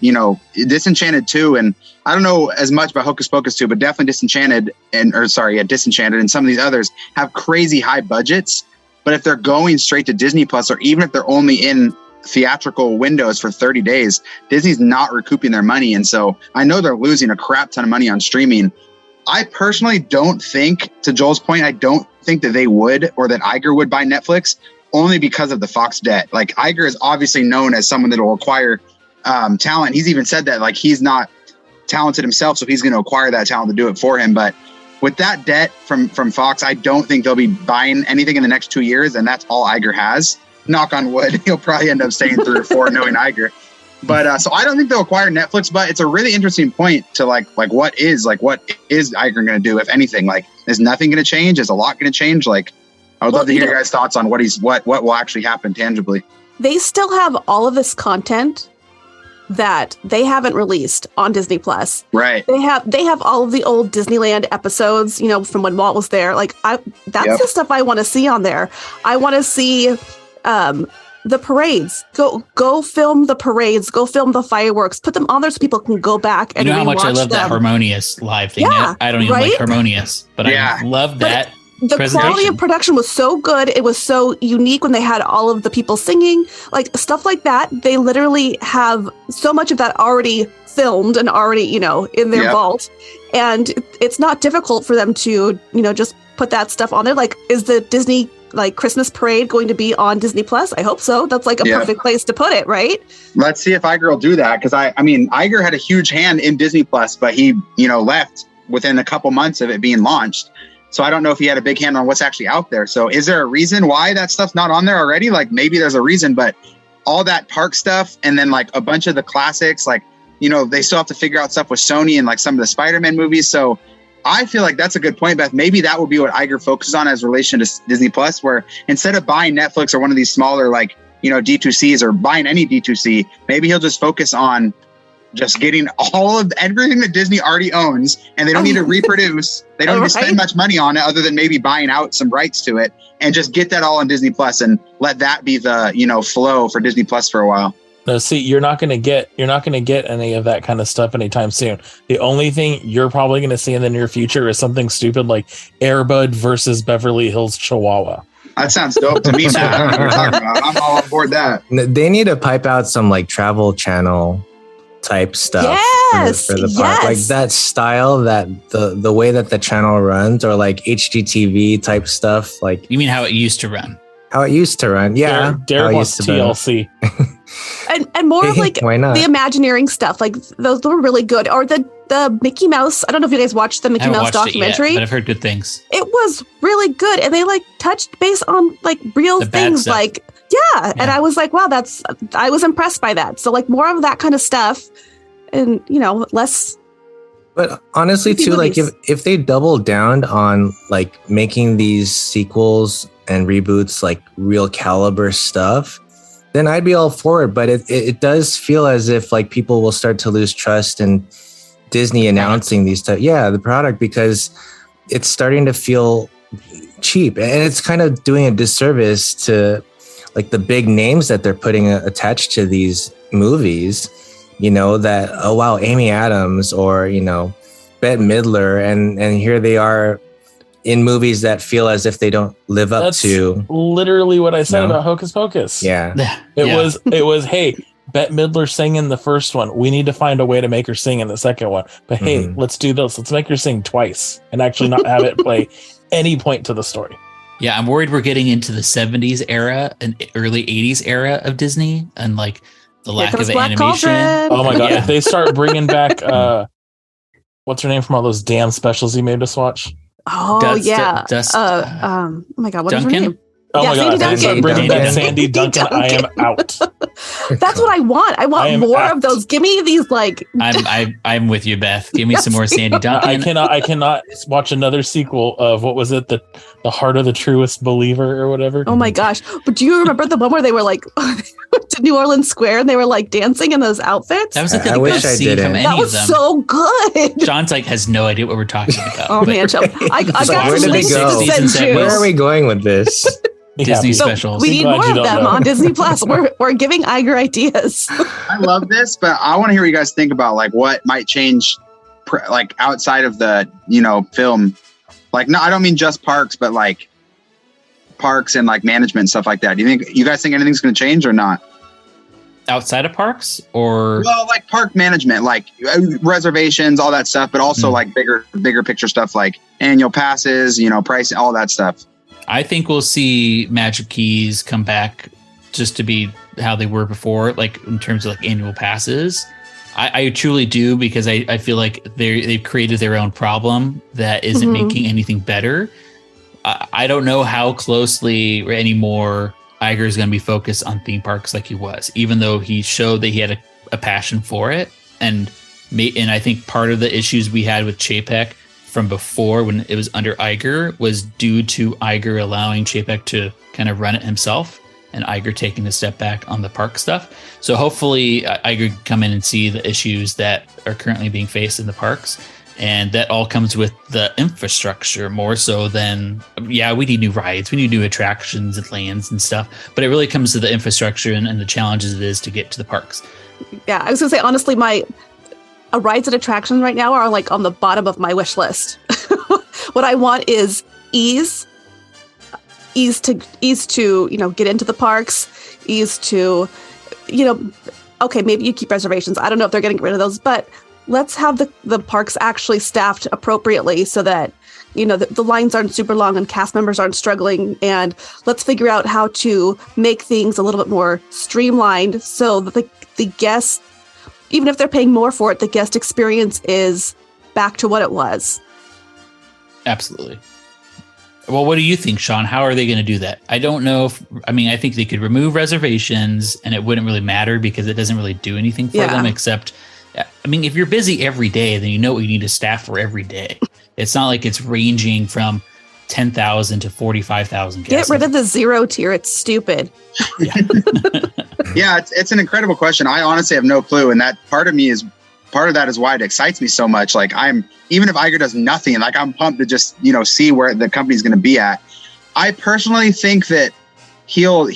Disenchanted 2, and I don't know as much about Hocus Pocus 2, but definitely Disenchanted and some of these others have crazy high budgets. But if they're going straight to Disney Plus, or even if they're only in theatrical windows for 30 days, Disney's not recouping their money. And so I know they're losing a crap ton of money on streaming. I personally don't think, to Joel's point, I don't think that they would, or that Iger would buy Netflix, only because of the Fox debt. Like, Iger is obviously known as someone that will acquire talent. He's even said that, like, he's not talented himself, so he's going to acquire that talent to do it for him. But with that debt from Fox, I don't think they'll be buying anything in the next 2 years, and that's all Iger has. Knock on wood, he'll probably end up staying 3 or 4 knowing Iger. But so I don't think they'll acquire Netflix, but it's a really interesting point to like what is Iger going to do, if anything? Like, is nothing going to change? Is a lot going to change? Like, I would love to hear your guys' thoughts on what will actually happen tangibly. They still have all of this content that they haven't released on Disney Plus. Right. They have all of the old Disneyland episodes, from when Walt was there. Like, that's the stuff I want to see on there. I want to see the parades. Go film the parades. Go film the fireworks. Put them on there so people can go back and how much I love them. that Harmonious live thing. Yeah, I don't even like Harmonious, but I love that. The quality of production was so good. It was so unique when they had all of the people singing, like stuff like that. They literally have so much of that already filmed and already, in their vault. And it's not difficult for them to, just put that stuff on there. Like, is the Disney Christmas parade going to be on Disney Plus? I hope so. That's like a perfect place to put it, right? Let's see if Iger will do that. Cause Iger had a huge hand in Disney Plus, but he, left within a couple months of it being launched. So I don't know if he had a big hand on what's actually out there. So is there a reason why that stuff's not on there already? Like, maybe there's a reason, but all that park stuff and then like a bunch of the classics, like, they still have to figure out stuff with Sony and like some of the Spider-Man movies. So I feel like that's a good point, Beth. Maybe that will be what Iger focuses on as relation to Disney Plus, where instead of buying Netflix or one of these smaller, like, D2Cs or buying any D2C, maybe he'll just focus on just getting all of everything that Disney already owns, and they don't need to reproduce. They don't need to spend much money on it other than maybe buying out some rights to it, and just get that all on Disney Plus and let that be the, flow for Disney Plus for a while. No, see, you're not going to get any of that kind of stuff anytime soon. The only thing you're probably going to see in the near future is something stupid like Air Bud versus Beverly Hills Chihuahua. That sounds dope to me. I'm all on board that. They need to pipe out some like Travel Channel type stuff for the park, like that style, that the way that the channel runs, or like HGTV type stuff. Like, you mean how it used to run? Yeah, Derick wants TLC. and more of like the Imagineering stuff, like those were really good. Or the Mickey Mouse. I don't know if you guys watched the Mickey Mouse documentary, but I've heard good things. It was really good, and they like touched base on like real things, like. Yeah. And I was like, wow, I was impressed by that. So like more of that kind of stuff, and less. But honestly too, like if they double down on like making these sequels and reboots like real caliber stuff, then I'd be all for it. But it does feel as if like people will start to lose trust in Disney announcing these stuff. Yeah, the product, because it's starting to feel cheap, and it's kind of doing a disservice to like the big names that they're putting attached to these movies, that, oh wow, Amy Adams or, Bette Midler. And here they are in movies that feel as if they don't live up to. Literally what I said about Hocus Pocus. Yeah. It was, hey, Bette Midler sang in the first one. We need to find a way to make her sing in the second one. But hey, let's do this. Let's make her sing twice and actually not have it play any point to the story. Yeah, I'm worried we're getting into the 70s era and early 80s era of Disney, and like the lack of animation. Oh my god! If they start bringing back, what's her name from all those damn specials you made us watch? Oh oh my god, what is her name? Oh my god! If they start bringing back Sandy Duncan, I am out. That's what I want. I want more of those. Give me these like. I'm with you, Beth. Give me some more Sandy Duncan. I cannot watch another sequel of what was it, the Heart of the Truest Believer or whatever. Oh my gosh! But do you remember the one where they were like to New Orleans Square and they were like dancing in those outfits? That was the best scene from any that was of them. So good. John's like has no idea what we're talking about. Oh man, I got where did they go? Where are we going with this? Disney So, specials. We need Glad more you of don't them know. on Disney Plus. We're giving Iger ideas. I love this, but I want to hear what you guys think about like what might change, like outside of the film. Like, no, I don't mean just parks, but like parks and like management and stuff like that. Do you guys think anything's going to change or not? Outside of parks, or Well, like park management, like reservations, all that stuff, but also like bigger picture stuff like annual passes, price, all that stuff. I think we'll see Magic Keys come back just to be how they were before, like in terms of like annual passes. I truly do, because I feel like they've created their own problem that isn't making anything better. I don't know how closely anymore Iger is going to be focused on theme parks like he was, even though he showed that he had a passion for it. And I think part of the issues we had with Chapek from before, when it was under Iger, was due to Iger allowing Chapek to kind of run it himself, and Iger taking a step back on the park stuff. So hopefully Iger can come in and see the issues that are currently being faced in the parks. And that all comes with the infrastructure more so than, we need new rides, we need new attractions and lands and stuff. But it really comes to the infrastructure and the challenges it is to get to the parks. Yeah, I was going to say, honestly, my rides and attractions right now are like on the bottom of my wish list. What I want is ease to get into the parks, ease to, okay, maybe you keep reservations. I don't know if they're getting rid of those, but let's have the parks actually staffed appropriately so that, the lines aren't super long and cast members aren't struggling. And let's figure out how to make things a little bit more streamlined so that the guests, even if they're paying more for it, the guest experience is back to what it was. Absolutely. Well, what do you think, Shaun? How are they going to do that? I don't know. I think they could remove reservations and it wouldn't really matter because it doesn't really do anything for them except, if you're busy every day, then you know what you need to staff for every day. It's not like it's ranging from 10,000 to 45,000 guests. Get rid of the 0 tier. It's stupid. Yeah, yeah, it's an incredible question. I honestly have no clue. And that part of that is why it excites me so much. Like even if Iger does nothing, like I'm pumped to just, see where the company's going to be at. I personally think that he'll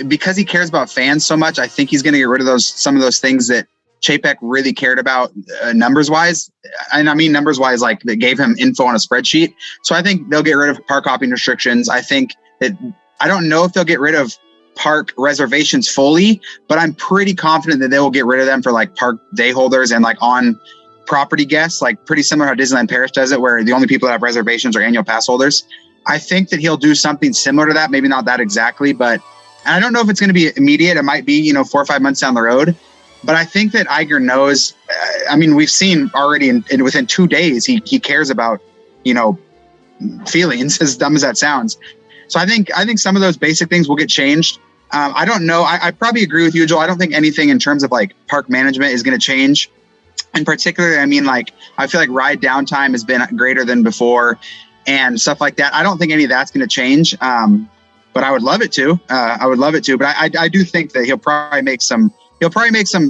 because he cares about fans so much, I think he's going to get rid of some of those things that Chapek really cared about numbers wise. And I mean, numbers wise, like that gave him info on a spreadsheet. So I think they'll get rid of park hopping restrictions. I think that I don't know if they'll get rid of park reservations fully, but I'm pretty confident that they will get rid of them for like park day holders and like on property guests, like pretty similar how Disneyland Paris does it, where the only people that have reservations are annual pass holders. I think that he'll do something similar to that. Maybe not that exactly, but I don't know if it's going to be immediate. It might be, 4 or 5 months down the road. But I think that Iger knows, we've seen already in within 2 days, he cares about, feelings, as dumb as that sounds. So I think some of those basic things will get changed. I don't know. I probably agree with you, Joel. I don't think anything in terms of like park management is going to change. In particular, I feel like ride downtime has been greater than before and stuff like that. I don't think any of that's going to change. But I would love it to. But I do think that he'll probably make some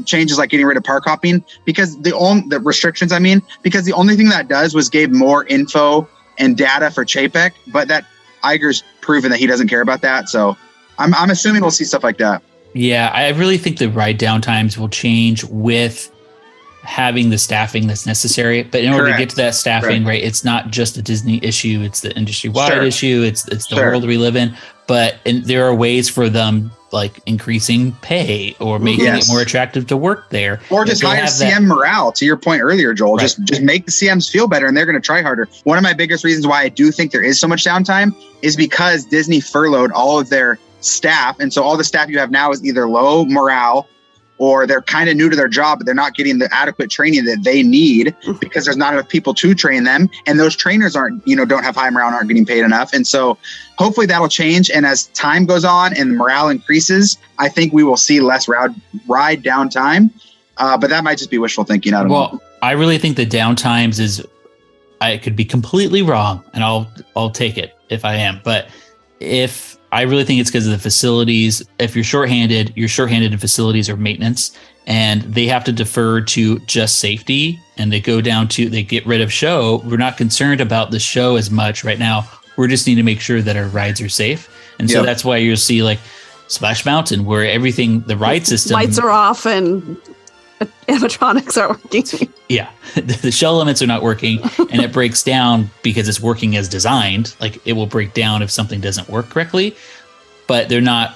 changes, like getting rid of park hopping, because the restrictions, because the only thing that does was gave more info and data for Chapek, but that Iger's proven that he doesn't care about that. So I'm assuming we'll see stuff like that. Yeah, I really think the ride downtimes will change with having the staffing that's necessary. But in order to get to that staffing, right, it's not just a Disney issue, it's the industry-wide issue, it's the world we live in. But there are ways for them, like increasing pay or making it more attractive to work there. Or just higher CM morale, to your point earlier, Joel. Right. Just make the CMs feel better and they're going to try harder. One of my biggest reasons why I do think there is so much downtime is because Disney furloughed all of their staff. And so all the staff you have now is either low morale or they're kind of new to their job, but they're not getting the adequate training that they need because there's not enough people to train them. And those trainers don't have high morale and aren't getting paid enough. And so hopefully that'll change. And as time goes on and morale increases, I think we will see less ride downtime. But that might just be wishful thinking. I don't know. I really think the downtimes I could be completely wrong, and I'll take it if I am. But I really think it's because of the facilities. If you're shorthanded in facilities or maintenance, and they have to defer to just safety, and they get rid of show. We're not concerned about the show as much right now. We just need to make sure that our rides are safe. And so that's why you'll see like Splash Mountain, where everything, the ride system, lights are off and animatronics aren't working. Yeah, the shell limits are not working, and it breaks down because it's working as designed. Like it will break down if something doesn't work correctly, but they're not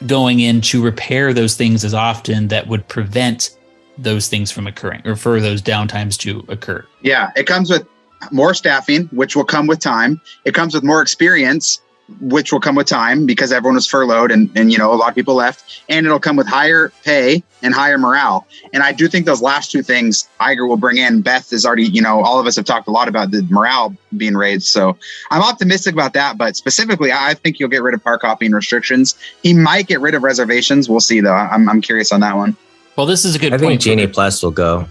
going in to repair those things as often that would prevent those things from occurring or for those downtimes to occur. Yeah, it comes with more staffing, which will come with time. It comes with more experience, which will come with time because everyone was furloughed and a lot of people left, and it'll come with higher pay and higher morale. And I do think those last two things Iger will bring in. Beth is already, all of us have talked a lot about the morale being raised. So I'm optimistic about that. But specifically, I think he'll get rid of park hopping restrictions. He might get rid of reservations. We'll see, though. I'm curious on that one. Well, this is a good point. I think Genie Plus will go.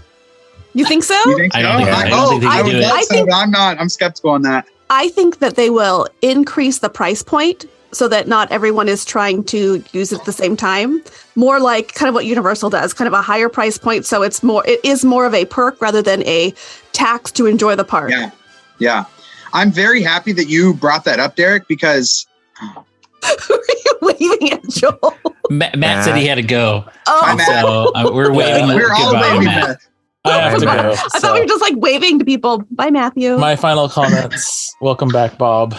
You think so? You think so? I don't think they do it. I'm skeptical on that. I think that they will increase the price point so that not everyone is trying to use it at the same time. More like kind of what Universal does, kind of a higher price point. So it is more of a perk rather than a tax to enjoy the park. Yeah. I'm very happy that you brought that up, Derick, because Who are you waving at, Joel? Matt said he had to go. Oh, So we're waving. we're all goodbye to waving. Matt. Beth. I have to go. I thought we were just like waving to people. Bye, Matthew. My final comments. Welcome back, Bob.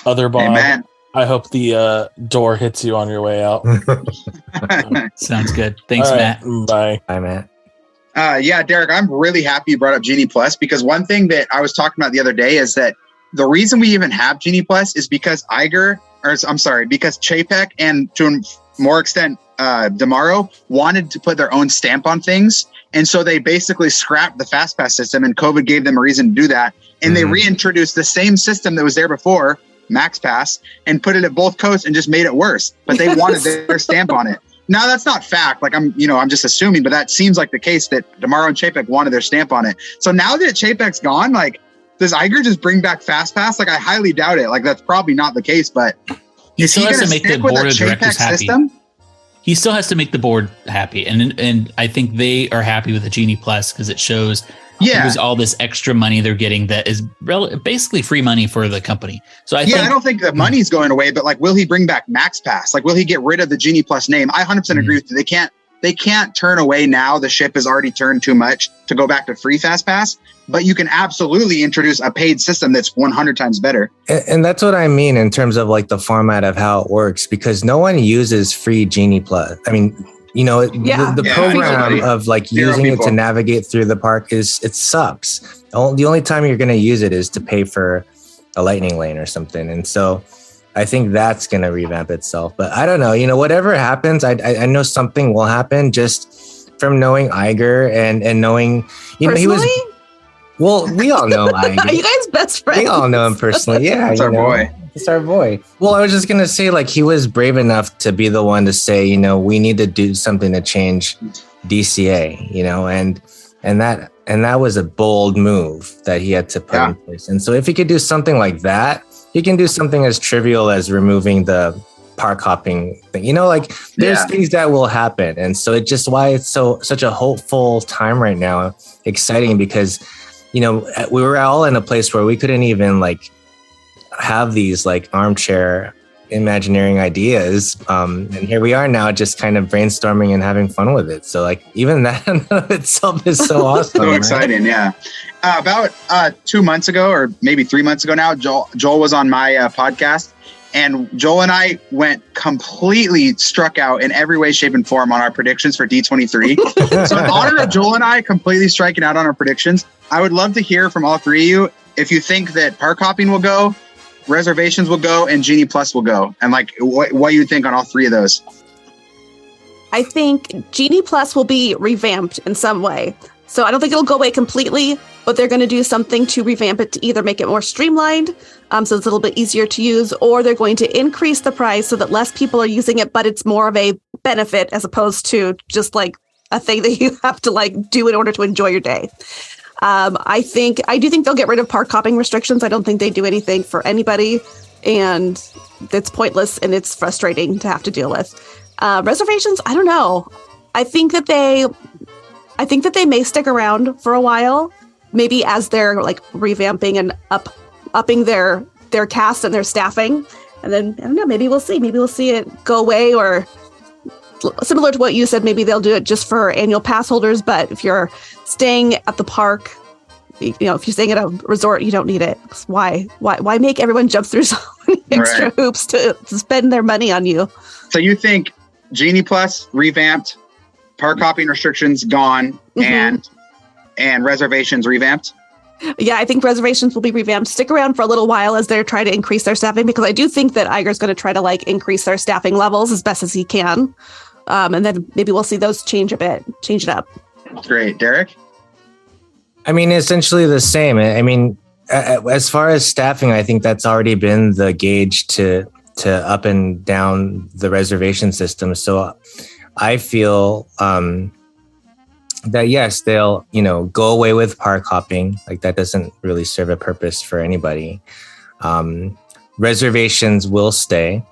Other Bob. Amen. I hope the door hits you on your way out. Sounds good. Thanks, All right, Matt. Bye. Bye, Matt. Yeah, Derick, I'm really happy you brought up Genie Plus, because one thing that I was talking about the other day is that the reason we even have Genie Plus is because because Chapek and to a more extent, Demaro wanted to put their own stamp on things. And so they basically scrapped the FastPass system, and COVID gave them a reason to do that. And they reintroduced the same system that was there before, MaxPass, and put it at both coasts and just made it worse. But they wanted their stamp on it. Now that's not fact. Like I'm just assuming, but that seems like the case that Demaro and Chapek wanted their stamp on it. So now that Chapek's gone, like, does Iger just bring back FastPass? Like, I highly doubt it. Like, that's probably not the case, but He still has to make the board of directors happy. He still has to make the board happy, and I think they are happy with the Genie Plus because it shows there's all this extra money they're getting that is basically free money for the company. So I don't think the money's going away, but like, will he bring back MaxPass? Like, will he get rid of the Genie Plus name? I 100% agree with you. They can't turn away now. The ship has already turned too much to go back to free FastPass, but you can absolutely introduce a paid system that's 100 times better. And that's what I mean in terms of like the format of how it works, because no one uses free Genie Plus. I mean, the program of like using it to navigate through the park it sucks. The only time you're going to use it is to pay for a lightning lane or something. And so I think that's going to revamp itself. But I don't know, whatever happens, I know something will happen just from knowing Iger and knowing, Personally? he was. Well, we all know Iger. Are you guys best friends? We all know him personally. Yeah. That's our boy. It's our boy. Well, I was just going to say, like, he was brave enough to be the one to say, we need to do something to change DCA, and that was a bold move that he had to put in place. And so if he could do something like that, he can do something as trivial as removing the park hopping thing. There's things that will happen. And so it's just why it's such a hopeful time right now. Exciting because, we were all in a place where we couldn't even like have these like armchair imagineering ideas. And here we are now just kind of brainstorming and having fun with it. So like even that in of itself is so awesome. So exciting. Yeah. About 2 months ago, or maybe 3 months ago now, Joel was on my podcast, and Joel and I went completely struck out in every way, shape, and form on our predictions for D23. So in honor of Joel and I completely striking out on our predictions, I would love to hear from all three of you if you think that park hopping will go, reservations will go, and Genie Plus will go, and like what you think on all three of those. I think Genie Plus will be revamped in some way. So I don't think it'll go away completely, but they're going to do something to revamp it to either make it more streamlined, so it's a little bit easier to use, or they're going to increase the price so that less people are using it, but it's more of a benefit as opposed to just like a thing that you have to like do in order to enjoy your day. I do think they'll get rid of park hopping restrictions. I don't think they do anything for anybody, and it's pointless and it's frustrating to have to deal with. Reservations, I don't know. I think that they may stick around for a while, maybe as they're like revamping and upping their cast and their staffing. And then, I don't know, maybe we'll see. Maybe we'll see it go away, or similar to what you said, maybe they'll do it just for annual pass holders. But if you're staying at the park, if you're staying at a resort, you don't need it. Why make everyone jump through so many extra hoops to spend their money on you? So you think Genie Plus revamped, park hopping restrictions gone, and reservations revamped? Yeah, I think reservations will be revamped. Stick around for a little while as they're trying to increase their staffing, because I do think that Iger's going to try to increase their staffing levels as best as he can. And then maybe we'll see those change it up. Great. Derick? I mean, essentially the same. I mean, as far as staffing, I think that's already been the gauge to up and down the reservation system. So I feel that yes, they'll, go away with park hopping. That doesn't really serve a purpose for anybody. Reservations will stay.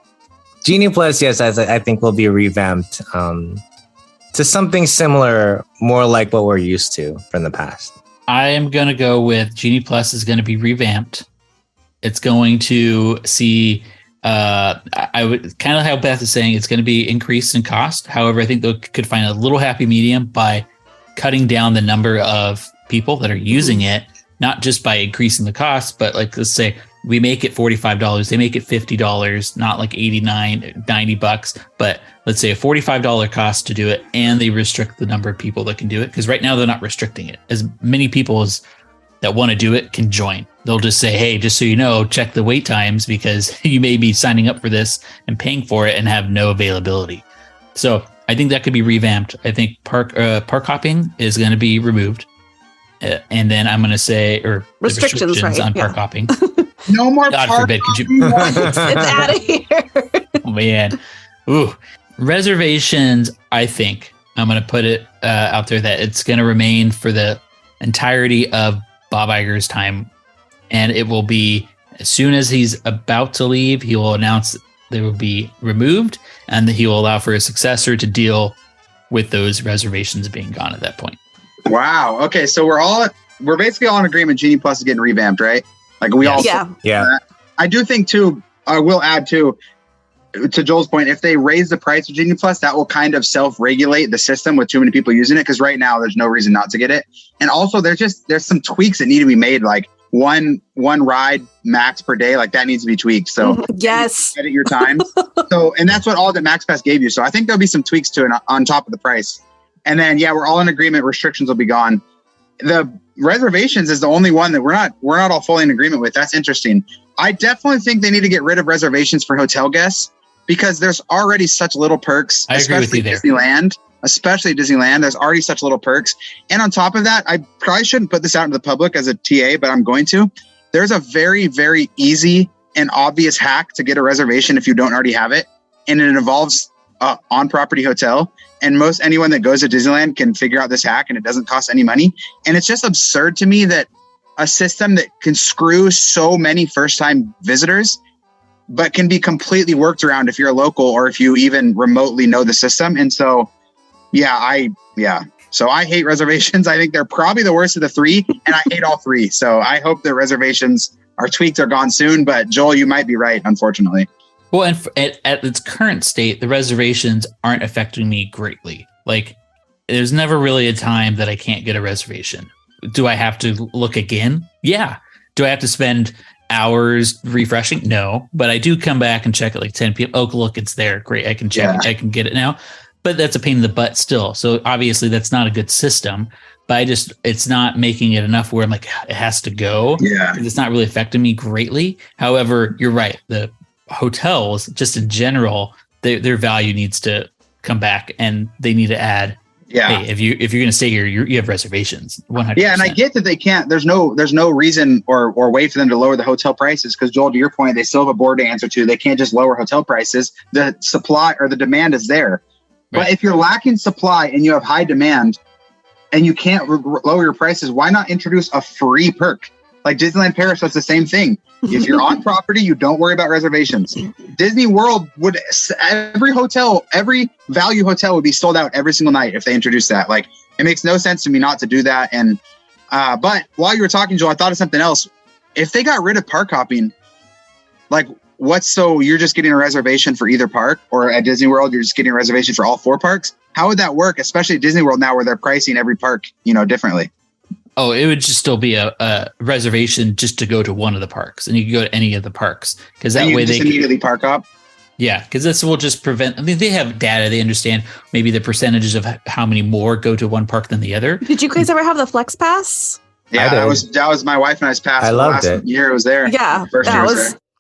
Genie Plus, yes, I think will be revamped to something similar, more like what we're used to from the past. I am going to go with Genie Plus is going to be revamped. It's going to see, I would kind of how Beth is saying, it's going to be increased in cost. However, I think they could find a little happy medium by cutting down the number of people that are using it, not just by increasing the cost, but let's say we make it $45, they make it $50, not $89, $90, but let's say a $45 cost to do it, and they restrict the number of people that can do it, because right now they're not restricting it. As many people as that want to do it can join. They'll just say, hey, just so you know, check the wait times, because you may be signing up for this and paying for it and have no availability. So I think that could be revamped. I think park hopping is going to be removed. And then I'm going to say, or restrictions right, on park hopping. No more God park forbid, hopping. It's out of here. Oh, man. Ooh. Reservations, I think, I'm going to put it out there that it's going to remain for the entirety of Bob Iger's time. And it will be, as soon as he's about to leave, he will announce they will be removed, and that he will allow for a successor to deal with those reservations being gone at that point. Wow. Okay. So we're basically all in agreement. Genie Plus is getting revamped, right? We all. Yeah. I do think too, I will add too, to Joel's point, if they raise the price of Genie Plus, that will kind of self-regulate the system with too many people using it. Because right now there's no reason not to get it. And also there's some tweaks that need to be made, like one ride max per day, that needs to be tweaked. So yes, edit your time. So, and that's what all that Max Pass gave you. So I think there'll be some tweaks to it on top of the price. And then, we're all in agreement. Restrictions will be gone. The reservations is the only one that we're not all fully in agreement with. That's interesting. I definitely think they need to get rid of reservations for hotel guests, because there's already such little perks. I agree with you there. Especially Disneyland. There's already such little perks. And on top of that, I probably shouldn't put this out into the public as a TA, but I'm going to. There's a very, very easy and obvious hack to get a reservation if you don't already have it. And it involves on-property hotel. And anyone that goes to Disneyland can figure out this hack, and it doesn't cost any money. And it's just absurd to me that a system that can screw so many first-time visitors, but can be completely worked around if you're a local or if you even remotely know the system. And so, so I hate reservations. I think they're probably the worst of the three, and I hate all three. So I hope the reservations are tweaked or gone soon. But Joel, you might be right, unfortunately. Well, and at its current state, the reservations aren't affecting me greatly. There's never really a time that I can't get a reservation. Do I have to look again? Yeah. Do I have to spend hours refreshing? No. But I do come back and check at 10 p.m. Oh, look, it's there. Great. I can check it. I can get it now. But that's a pain in the butt still. So obviously that's not a good system. But it's not making it enough where I'm it has to go. Yeah. It's not really affecting me greatly. However, you're right. The hotels, just in general, their value needs to come back, and they need to add. Yeah. Hey, if you're going to stay here, you have reservations. 100%. Yeah, and I get that they can't. There's no reason or way for them to lower the hotel prices, because Joel, to your point, they still have a board to answer to. They can't just lower hotel prices. The supply or the demand is there. Right. But if you're lacking supply and you have high demand, and you can't lower your prices, why not introduce a free perk? Like Disneyland Paris does the same thing. If you're on property, you don't worry about reservations. Disney World every value hotel would be sold out every single night if they introduced that. It makes no sense to me not to do that. And but while you were talking, Joel, I thought of something else. If they got rid of park hopping, you're just getting a reservation for either park, or at Disney World, you're just getting a reservation for all 4 parks? How would that work, especially at Disney World now where they're pricing every park, differently? Oh, it would just still be a reservation just to go to one of the parks, and you can go to any of the parks because that way they can immediately park up. Yeah, because this will just prevent. I mean, they have data; they understand maybe the percentages of how many more go to one park than the other. Did you guys ever have the Flex Pass? Yeah, that was my wife and I's pass. I loved it. Year it was there. Yeah,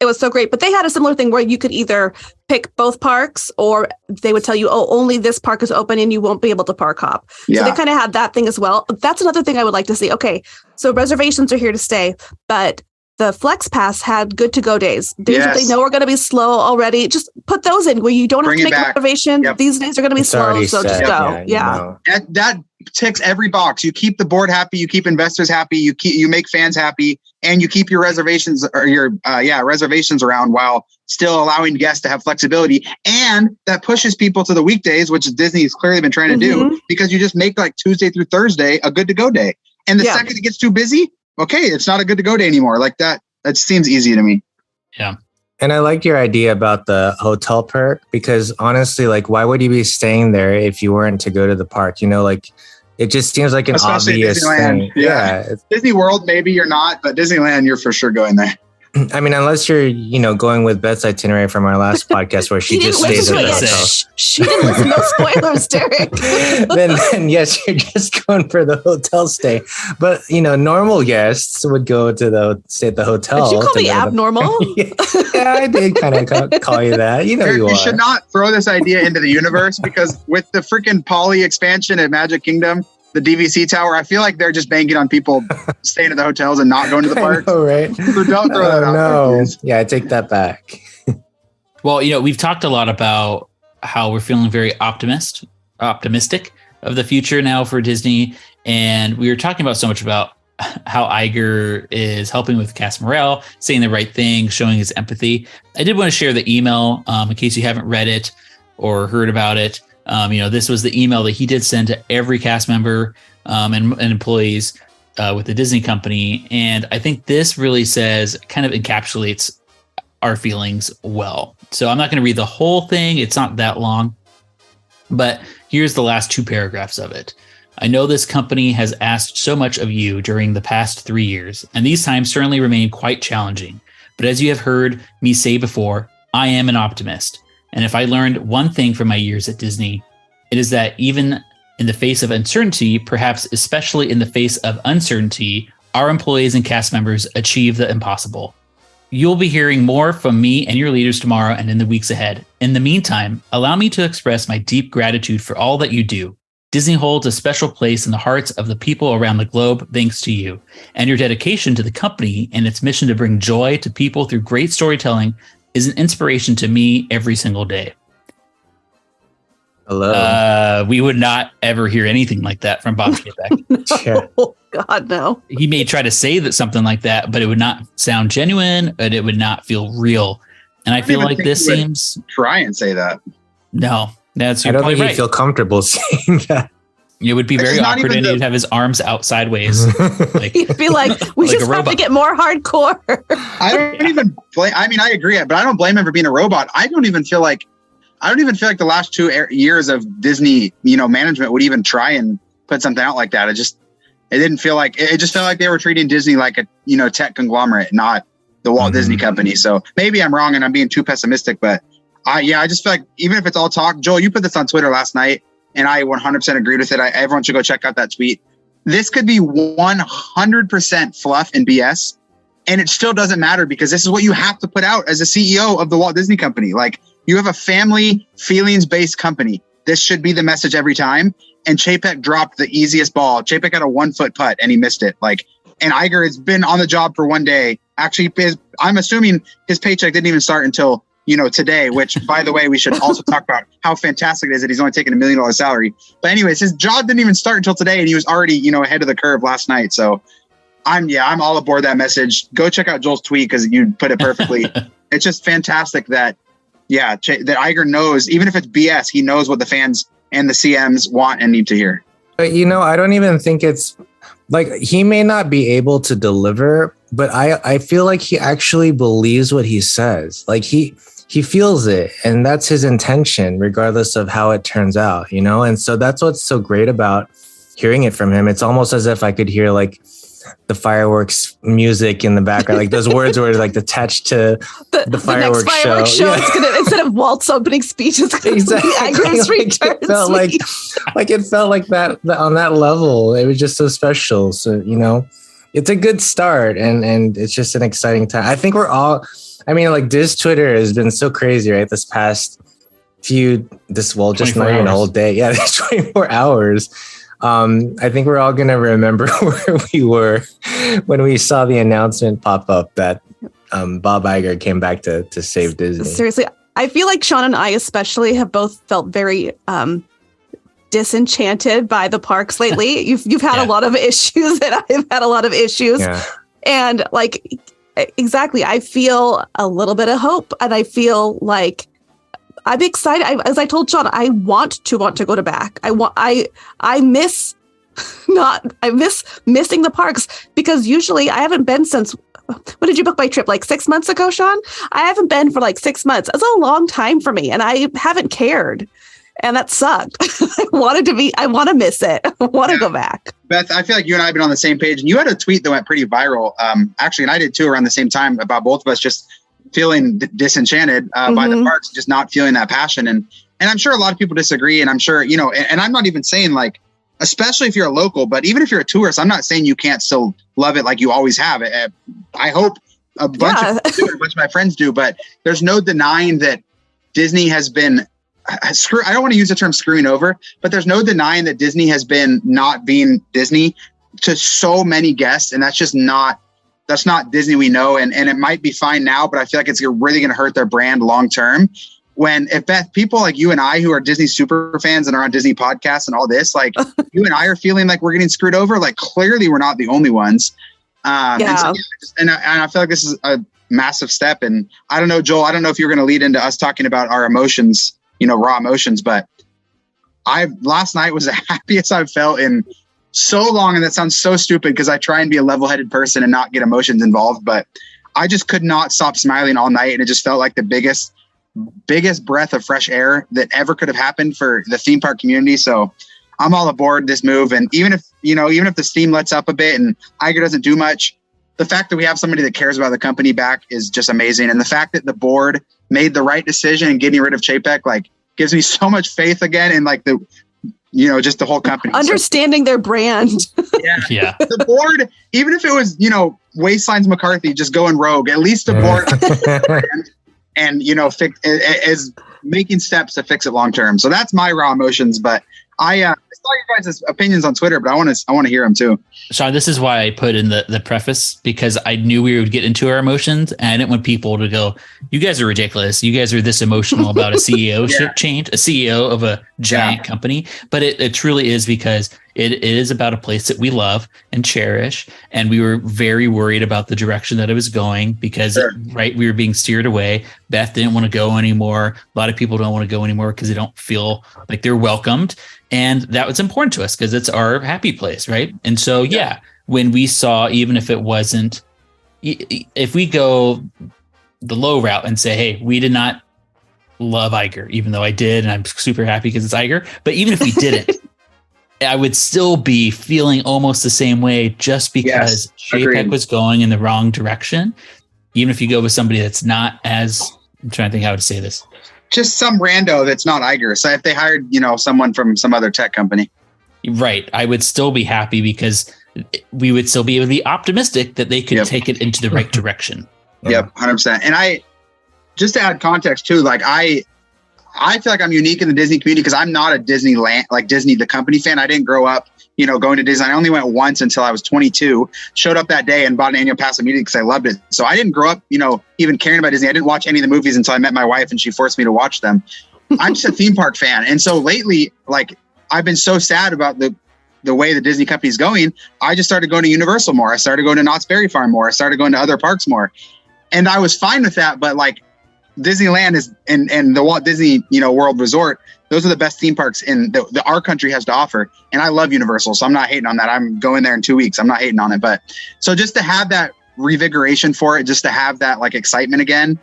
it was so great. But they had a similar thing where you could either pick both parks, or they would tell you, oh, only this park is open and you won't be able to park hop. So they kind of had that thing as well. That's another thing I would like to see. Okay, so reservations are here to stay, but the Flex Pass had good to go days. Days that they know are going to be slow already. Just put those in where you don't have to make a reservation. Yep. These days are going to be slow, so just go. Yeah. That ticks every box. You keep the board happy, you keep investors happy, you make fans happy, and you keep your reservations or your reservations around while still allowing guests to have flexibility. And that pushes people to the weekdays, which Disney's clearly been trying to do, because you just make like Tuesday through Thursday a good to go day. And the second it gets too busy, okay, it's not a good to go day anymore. Like that seems easy to me. Yeah. And I like your idea about the hotel perk, because honestly, like, why would you be staying there if you weren't to go to the park? Like, it just seems like an obvious thing. Yeah. Disney World, maybe you're not, but Disneyland, you're for sure going there. I mean, unless you're, going with Beth's itinerary from our last podcast where she just stays at the hotel. She didn't listen. No spoilers, Derick. then yes, you're just going for the hotel stay. But normal guests would go to stay at the hotel. Did you call me abnormal? Yeah, I did kind of call you that. You should not throw this idea into the universe, because with the freaking Poly expansion at Magic Kingdom, the DVC tower, I feel like they're just banking on people staying at the hotels and not going to the parks. I know, right? So don't throw that out there, please. Yeah, I take that back. Well, we've talked a lot about how we're feeling very optimistic of the future now for Disney. And we were talking about so much about how Iger is helping with cast morale, saying the right thing, showing his empathy. I did want to share the email in case you haven't read it or heard about it. This was the email that he did send to every cast member and employees with the Disney company. And I think this really kind of encapsulates our feelings well. So I'm not going to read the whole thing. It's not that long, but here's the last 2 paragraphs of it. I know this company has asked so much of you during the past 3 years, and these times certainly remain quite challenging. But as you have heard me say before, I am an optimist. And if I learned one thing from my years at Disney, it is that even in the face of uncertainty, perhaps especially in the face of uncertainty, our employees and cast members achieve the impossible. You'll be hearing more from me and your leaders tomorrow and in the weeks ahead. In the meantime, allow me to express my deep gratitude for all that you do. Disney holds a special place in the hearts of the people around the globe thanks to you. And your dedication to the company and its mission to bring joy to people through great storytelling is an inspiration to me every single day. Hello. We would not ever hear anything like that from Bob Chapek. Oh, God, no. He may try to say that something like that, but it would not sound genuine, and it would not feel real. And I feel like this seems... Try and say that. No, that's I don't think he'd feel comfortable saying that. It would be very awkward, and he'd have his arms out sideways. He'd be like, we just have to get more hardcore. I don't even blame. I mean, I agree, but I don't blame him for being a robot. I don't even feel like the last 2 years of Disney, management would even try and put something out like that. It just felt like they were treating Disney like a, tech conglomerate, not the Walt Disney Company. So maybe I'm wrong and I'm being too pessimistic, but I just feel like even if it's all talk, Joel, you put this on Twitter last night and I 100% agreed with it. Everyone should go check out that tweet. This could be 100% fluff and BS. And it still doesn't matter, because this is what you have to put out as a CEO of the Walt Disney Company. Like, you have a family feelings-based company. This should be the message every time. And Chapek dropped the easiest ball. Chapek had a 1-foot putt and he missed it. And Iger has been on the job for 1 day. Actually, I'm assuming his paycheck didn't even start until, today, which, by the way, we should also talk about how fantastic it is that he's only taking $1 million salary. But anyways, his job didn't even start until today, and he was already, ahead of the curve last night. So I'm all aboard that message. Go check out Joel's tweet, because you put it perfectly. It's just fantastic that Iger knows, even if it's BS, he knows what the fans and the CMs want and need to hear. But I don't even think it's like he may not be able to deliver, but I feel like he actually believes what he says. Like he feels it, and that's his intention, regardless of how it turns out, you know? And so that's what's so great about hearing it from him. It's almost as if I could hear like the fireworks music in the background, like those words were like attached to the fireworks, next fireworks show. Yeah. It's gonna, instead of Walt's opening speech, it's gonna Exactly. be Iger's return. It felt like it felt like that on that level. It was just so special. So, you know, it's a good start, and it's just an exciting time. I think we're all, I mean, like Diz Twitter has been so crazy, right? This past just not even a whole day. Yeah, 24 hours. I think we're all going to remember where we were when we saw the announcement pop up that Bob Iger came back to save Disney. Seriously, I feel like Shaun and I especially have both felt very disenchanted by the parks lately. You've had a lot of issues, and I've had a lot of issues. Yeah. And like, exactly, I feel a little bit of hope, and I feel like I'm excited. As I told Shaun, I want to go to back. I miss missing the parks, because usually I haven't been since, when did you book my trip? Like 6 months ago, Shaun? I haven't been for like 6 months. It's a long time for me, and I haven't cared. And that sucked. I want to miss it. I want to go back. Beth, I feel like you and I have been on the same page, and you had a tweet that went pretty viral. Actually, and I did too around the same time, about both of us just feeling disenchanted by the parks, just not feeling that passion. And I'm sure a lot of people disagree. And I'm sure, you know, and I'm not even saying like, especially if you're a local, but even if you're a tourist, I'm not saying you can't still love it like you always have. I hope a bunch of my friends do, but there's no denying that Disney has been I don't want to use the term screwing over, but there's no denying that Disney has been not being Disney to so many guests. And that's not Disney we know. And it might be fine now, but I feel like it's really going to hurt their brand long term. If Beth, people like you and I who are Disney super fans and are on Disney podcasts and all this, like you and I are feeling like we're getting screwed over, like clearly we're not the only ones. And I feel like this is a massive step. And I don't know, Joel, I don't know if you're going to lead into us talking about our emotions, you know, raw emotions, but last night was the happiest I've felt in so long. And that sounds so stupid because I try and be a level-headed person and not get emotions involved, but I just could not stop smiling all night. And it just felt like the biggest breath of fresh air that ever could have happened for the theme park community. So I'm all aboard this move. And even if the steam lets up a bit and Iger doesn't do much, the fact that we have somebody that cares about the company back is just amazing. And the fact that the board made the right decision in getting rid of Chapek, like, gives me so much faith again in like just the whole company. Understanding their brand. Yeah. The board, even if it was, Waistlines McCarthy just going rogue, at least the board and is making steps to fix it long term. So that's my raw emotions. But I saw your guys' opinions on Twitter, but I want to hear them too. Shaun, this is why I put in the preface, because I knew we would get into our emotions, and I didn't want people to go, "You guys are ridiculous. You guys are this emotional about a CEO change, a CEO of a giant company." But it truly is, because it is about a place that we love and cherish, and we were very worried about the direction that it was going, because we were being steered away. Beth didn't want to go anymore. A lot of people don't want to go anymore because they don't feel like they're welcomed. And that was important to us because it's our happy place, right? And so, when we saw, even if it wasn't, if we go the low route and say, hey, we did not love Iger, even though I did, and I'm super happy because it's Iger. But even if we didn't, I would still be feeling almost the same way, just because Chapek was going in the wrong direction. Even if you go with somebody that's not as, I'm trying to think how to say this. Just some rando that's not Iger. So if they hired, someone from some other tech company. Right. I would still be happy because we would still be able to be optimistic that they could take it into the right direction. Yep. 100%. And just to add context too, like I feel like I'm unique in the Disney community because I'm not a Disneyland, like Disney, the company fan. I didn't grow up, going to Disney. I only went once until I was 22, showed up that day and bought an annual pass immediately because I loved it. So I didn't grow up, even caring about Disney. I didn't watch any of the movies until I met my wife and she forced me to watch them. I'm just a theme park fan. And so lately, like, I've been so sad about the way the Disney company is going. I just started going to Universal more. I started going to Knott's Berry Farm more. I started going to other parks more. And I was fine with that. But like, Disneyland is and the Walt Disney, World Resort those are the best theme parks in the our country has to offer. And I love Universal, so I'm not hating on that. I'm going there in 2 weeks. I'm not hating on it. But so just to have that revigoration for it, just to have that like excitement again,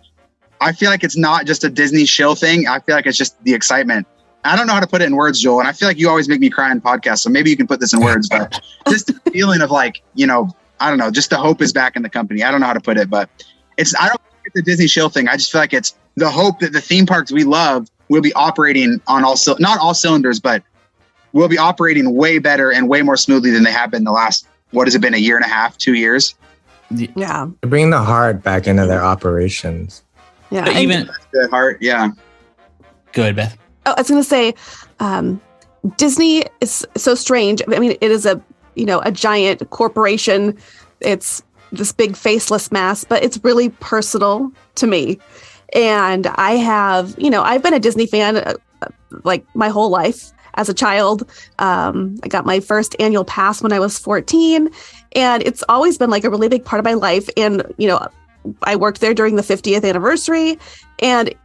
I feel like it's not just a Disney shill thing. I feel like it's just the excitement. I don't know how to put it in words, Joel. And I feel like you always make me cry in podcasts. So maybe you can put this in words, but just the feeling of like, you know, I don't know, just the hope is back in the company. I don't know how to put it, but I don't think it's a Disney shill thing. I just feel like it's the hope that the theme parks we love will be operating on not all cylinders, but will be operating way better and way more smoothly than they have been the last, what has it been, a year and a half, 2 years? Yeah. Bring the heart back into their operations. Yeah. But even The heart, yeah. go ahead, Beth. Oh, I was going to say, Disney is so strange. I mean, it is a giant corporation. It's this big faceless mask, but it's really personal to me. And I have, I've been a Disney fan like my whole life. As a child, I got my first annual pass when I was 14, and it's always been like a really big part of my life. And, I worked there during the 50th anniversary, and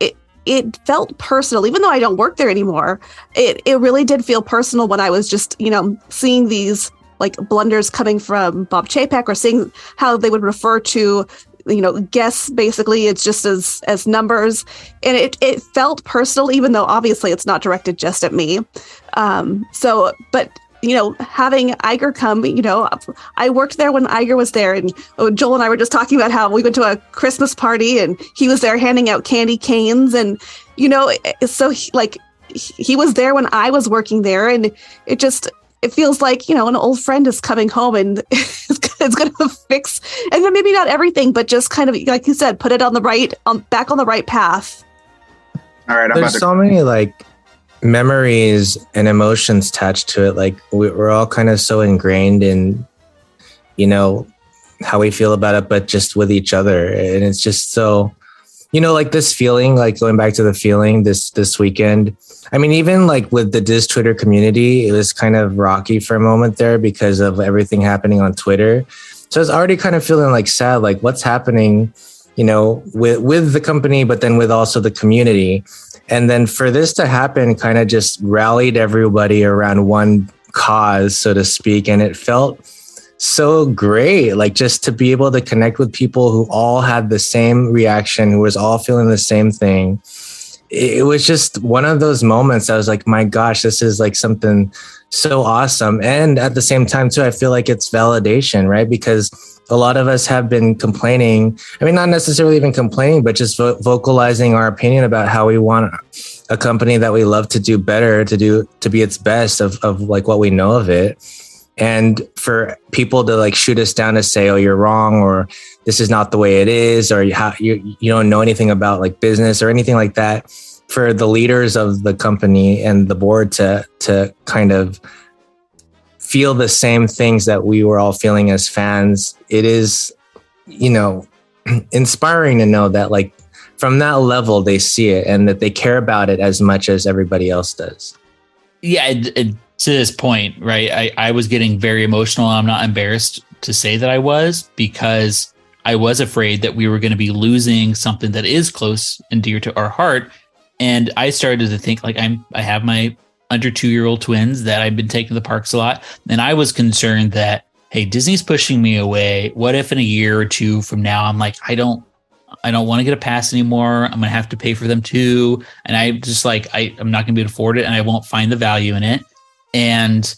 it felt personal, even though I don't work there anymore. It really did feel personal when I was just, seeing these like blunders coming from Bob Chapek, or seeing how they would refer to, guests. Basically, it's just as numbers, and it felt personal, even though obviously it's not directed just at me. But having Iger come, I worked there when Iger was there, and Joel and I were just talking about how we went to a Christmas party and he was there handing out candy canes, and so he was there when I was working there, and it feels like, an old friend is coming home, and it's going to fix, and then maybe not everything, but just kind of, like you said, put it back on the right path. All right. There's so many like memories and emotions attached to it. Like we're all kind of so ingrained in, how we feel about it, but just with each other. And it's just so, like this feeling, like going back to the feeling this weekend. I mean, even like with the Diz Twitter community, it was kind of rocky for a moment there because of everything happening on Twitter. So I was already kind of feeling like sad, like what's happening, with the company, but then with also the community. And then for this to happen, kind of just rallied everybody around one cause, so to speak. And it felt so great, like just to be able to connect with people who all had the same reaction, who was all feeling the same thing. It was just one of those moments. I was like, my gosh, this is like something so awesome. And at the same time, too, I feel like it's validation, right? Because a lot of us have been complaining. I mean, not necessarily even complaining, but just vocalizing our opinion about how we want a company that we love to do better, to be its best of like what we know of it. And for people to like shoot us down to say, oh, you're wrong, or this is not the way it is, or you don't know anything about like business or anything like that. For the leaders of the company and the board to kind of feel the same things that we were all feeling as fans, it is, inspiring to know that like from that level they see it and that they care about it as much as everybody else does. Yeah, to this point, right? I was getting very emotional. I'm not embarrassed to say that I was, because I was afraid that we were going to be losing something that is close and dear to our heart. And I started to think like I have my under 2-year-old twins that I've been taking to the parks a lot. And I was concerned that, hey, Disney's pushing me away. What if in a year or two from now, I'm like, I don't want to get a pass anymore. I'm going to have to pay for them too. And I just like, I'm not going to be able to afford it, and I won't find the value in it. And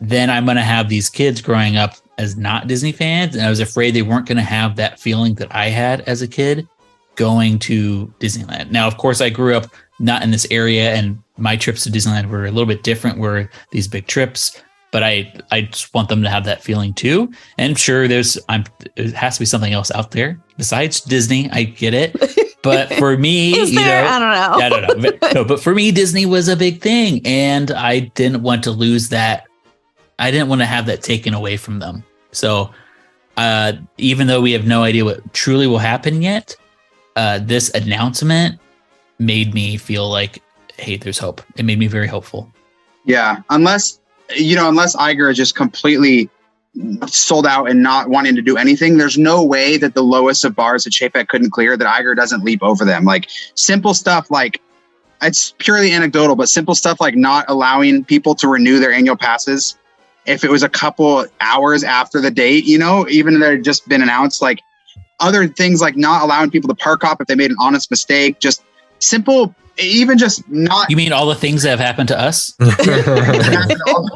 then I'm going to have these kids growing up as not Disney fans. And I was afraid they weren't going to have that feeling that I had as a kid going to Disneyland. Now, of course, I grew up not in this area, and my trips to Disneyland were a little bit different, were these big trips, but I just want them to have that feeling too. And sure, there has to be something else out there besides Disney. I get it. But for me, I don't know. I don't know. No, but for me, Disney was a big thing, and I didn't want to lose that. I didn't want to have that taken away from them. So even though we have no idea what truly will happen yet, this announcement made me feel like, hey, there's hope. It made me very hopeful. Yeah, unless Iger is just completely sold out and not wanting to do anything, there's no way that the lowest of bars that Chapek couldn't clear, that Iger doesn't leap over them. Like simple stuff like it's purely anecdotal, but simple stuff like not allowing people to renew their annual passes if it was a couple hours after the date, you know, even though they'd just been announced, like other things like not allowing people to park hop if they made an honest mistake, just simple, even just not. You mean all the things that have happened to us?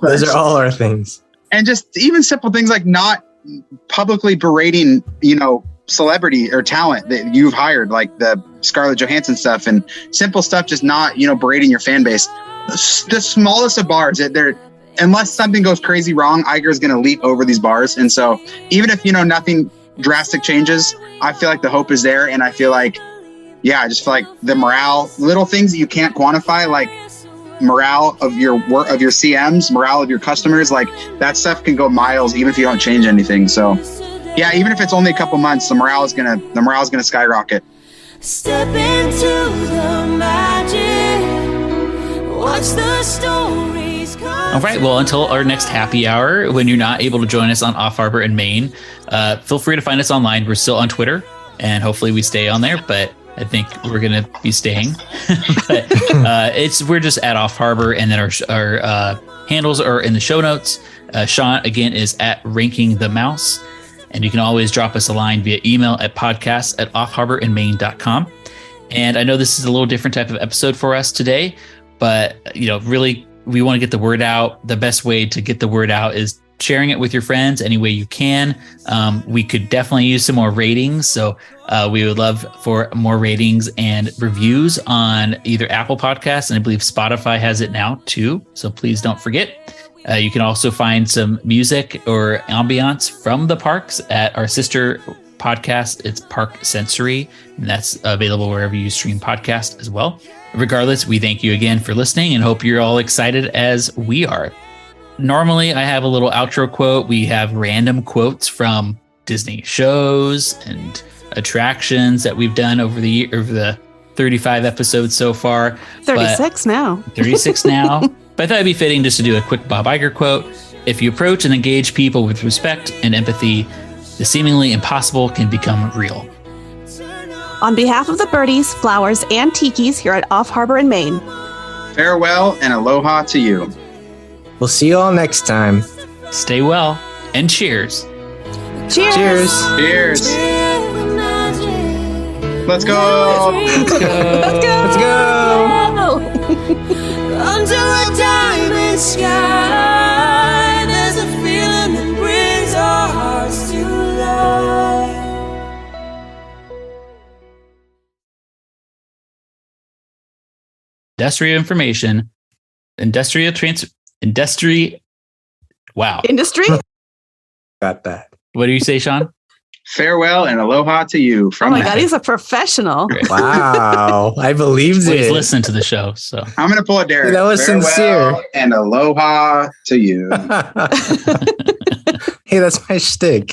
Those are all our things. And just even simple things like not publicly berating, you know, celebrity or talent that you've hired, like the Scarlett Johansson stuff, and simple stuff, just not, you know, berating your fan base. The smallest of bars, they're, unless something goes crazy wrong, Iger is going to leap over these bars. And so even if, you know, nothing drastic changes, I feel like the hope is there. And I feel like, yeah, I just feel like the morale, little things that you can't quantify, like morale of your work, of your CMs, morale of your customers, like that stuff can go miles even if you don't change anything. So yeah, even if it's only a couple months, the morale is gonna skyrocket. Step into the magic. Watch the stories come. All right. Well, until our next happy hour, when you're not able to join us on Off Harbor in Maine, feel free to find us online. We're still on Twitter, and hopefully we stay on there, but I think we're going to be staying. But we're just at Off Harbor, and then our handles are in the show notes. Shaun, again, is at Ranking the Mouse. And you can always drop us a line via email at podcast@offharborinmaine.com. And I know this is a little different type of episode for us today, but, you know, really, we want to get the word out. The best way to get the word out is sharing it with your friends any way you can. We could definitely use some more ratings. So we would love for more ratings and reviews on either Apple Podcasts, and I believe Spotify has it now too. So please don't forget. You can also find some music or ambiance from the parks at our sister podcast. It's Park Sensory, and that's available wherever you stream podcasts as well. Regardless, we thank you again for listening and hope you're all excited as we are. Normally, I have a little outro quote. We have random quotes from Disney shows and attractions that we've done over the 35 episodes so far. 36 now. 36 now. But I thought it'd be fitting just to do a quick Bob Iger quote. If you approach and engage people with respect and empathy, the seemingly impossible can become real. On behalf of the birdies, flowers, and tikis here at Off Harbor in Maine, Farewell and aloha to you. We'll see you all next time. Stay well and cheers. cheers. Cheers. Cheers. Let's go. Let's go. Let's go. Under a diamond sky, there's a feeling that brings our hearts to life. Industrial information. Wow. Industry? Got that. What do you say, Shaun? Farewell and aloha to you. Oh From my Beth. God, he's a professional. Wow. I believed Please it. listen to the show. So I'm going to pull a Derick. That was Farewell sincere. and aloha to you. Hey, that's my shtick.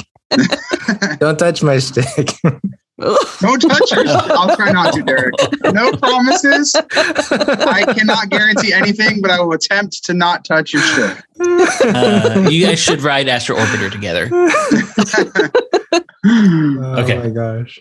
Don't touch my shtick. Don't touch her. I'll try not to, Derick. No promises. I cannot guarantee anything, but I will attempt to not touch your shit. you guys should ride Astro Orbiter together. Oh Okay. my gosh.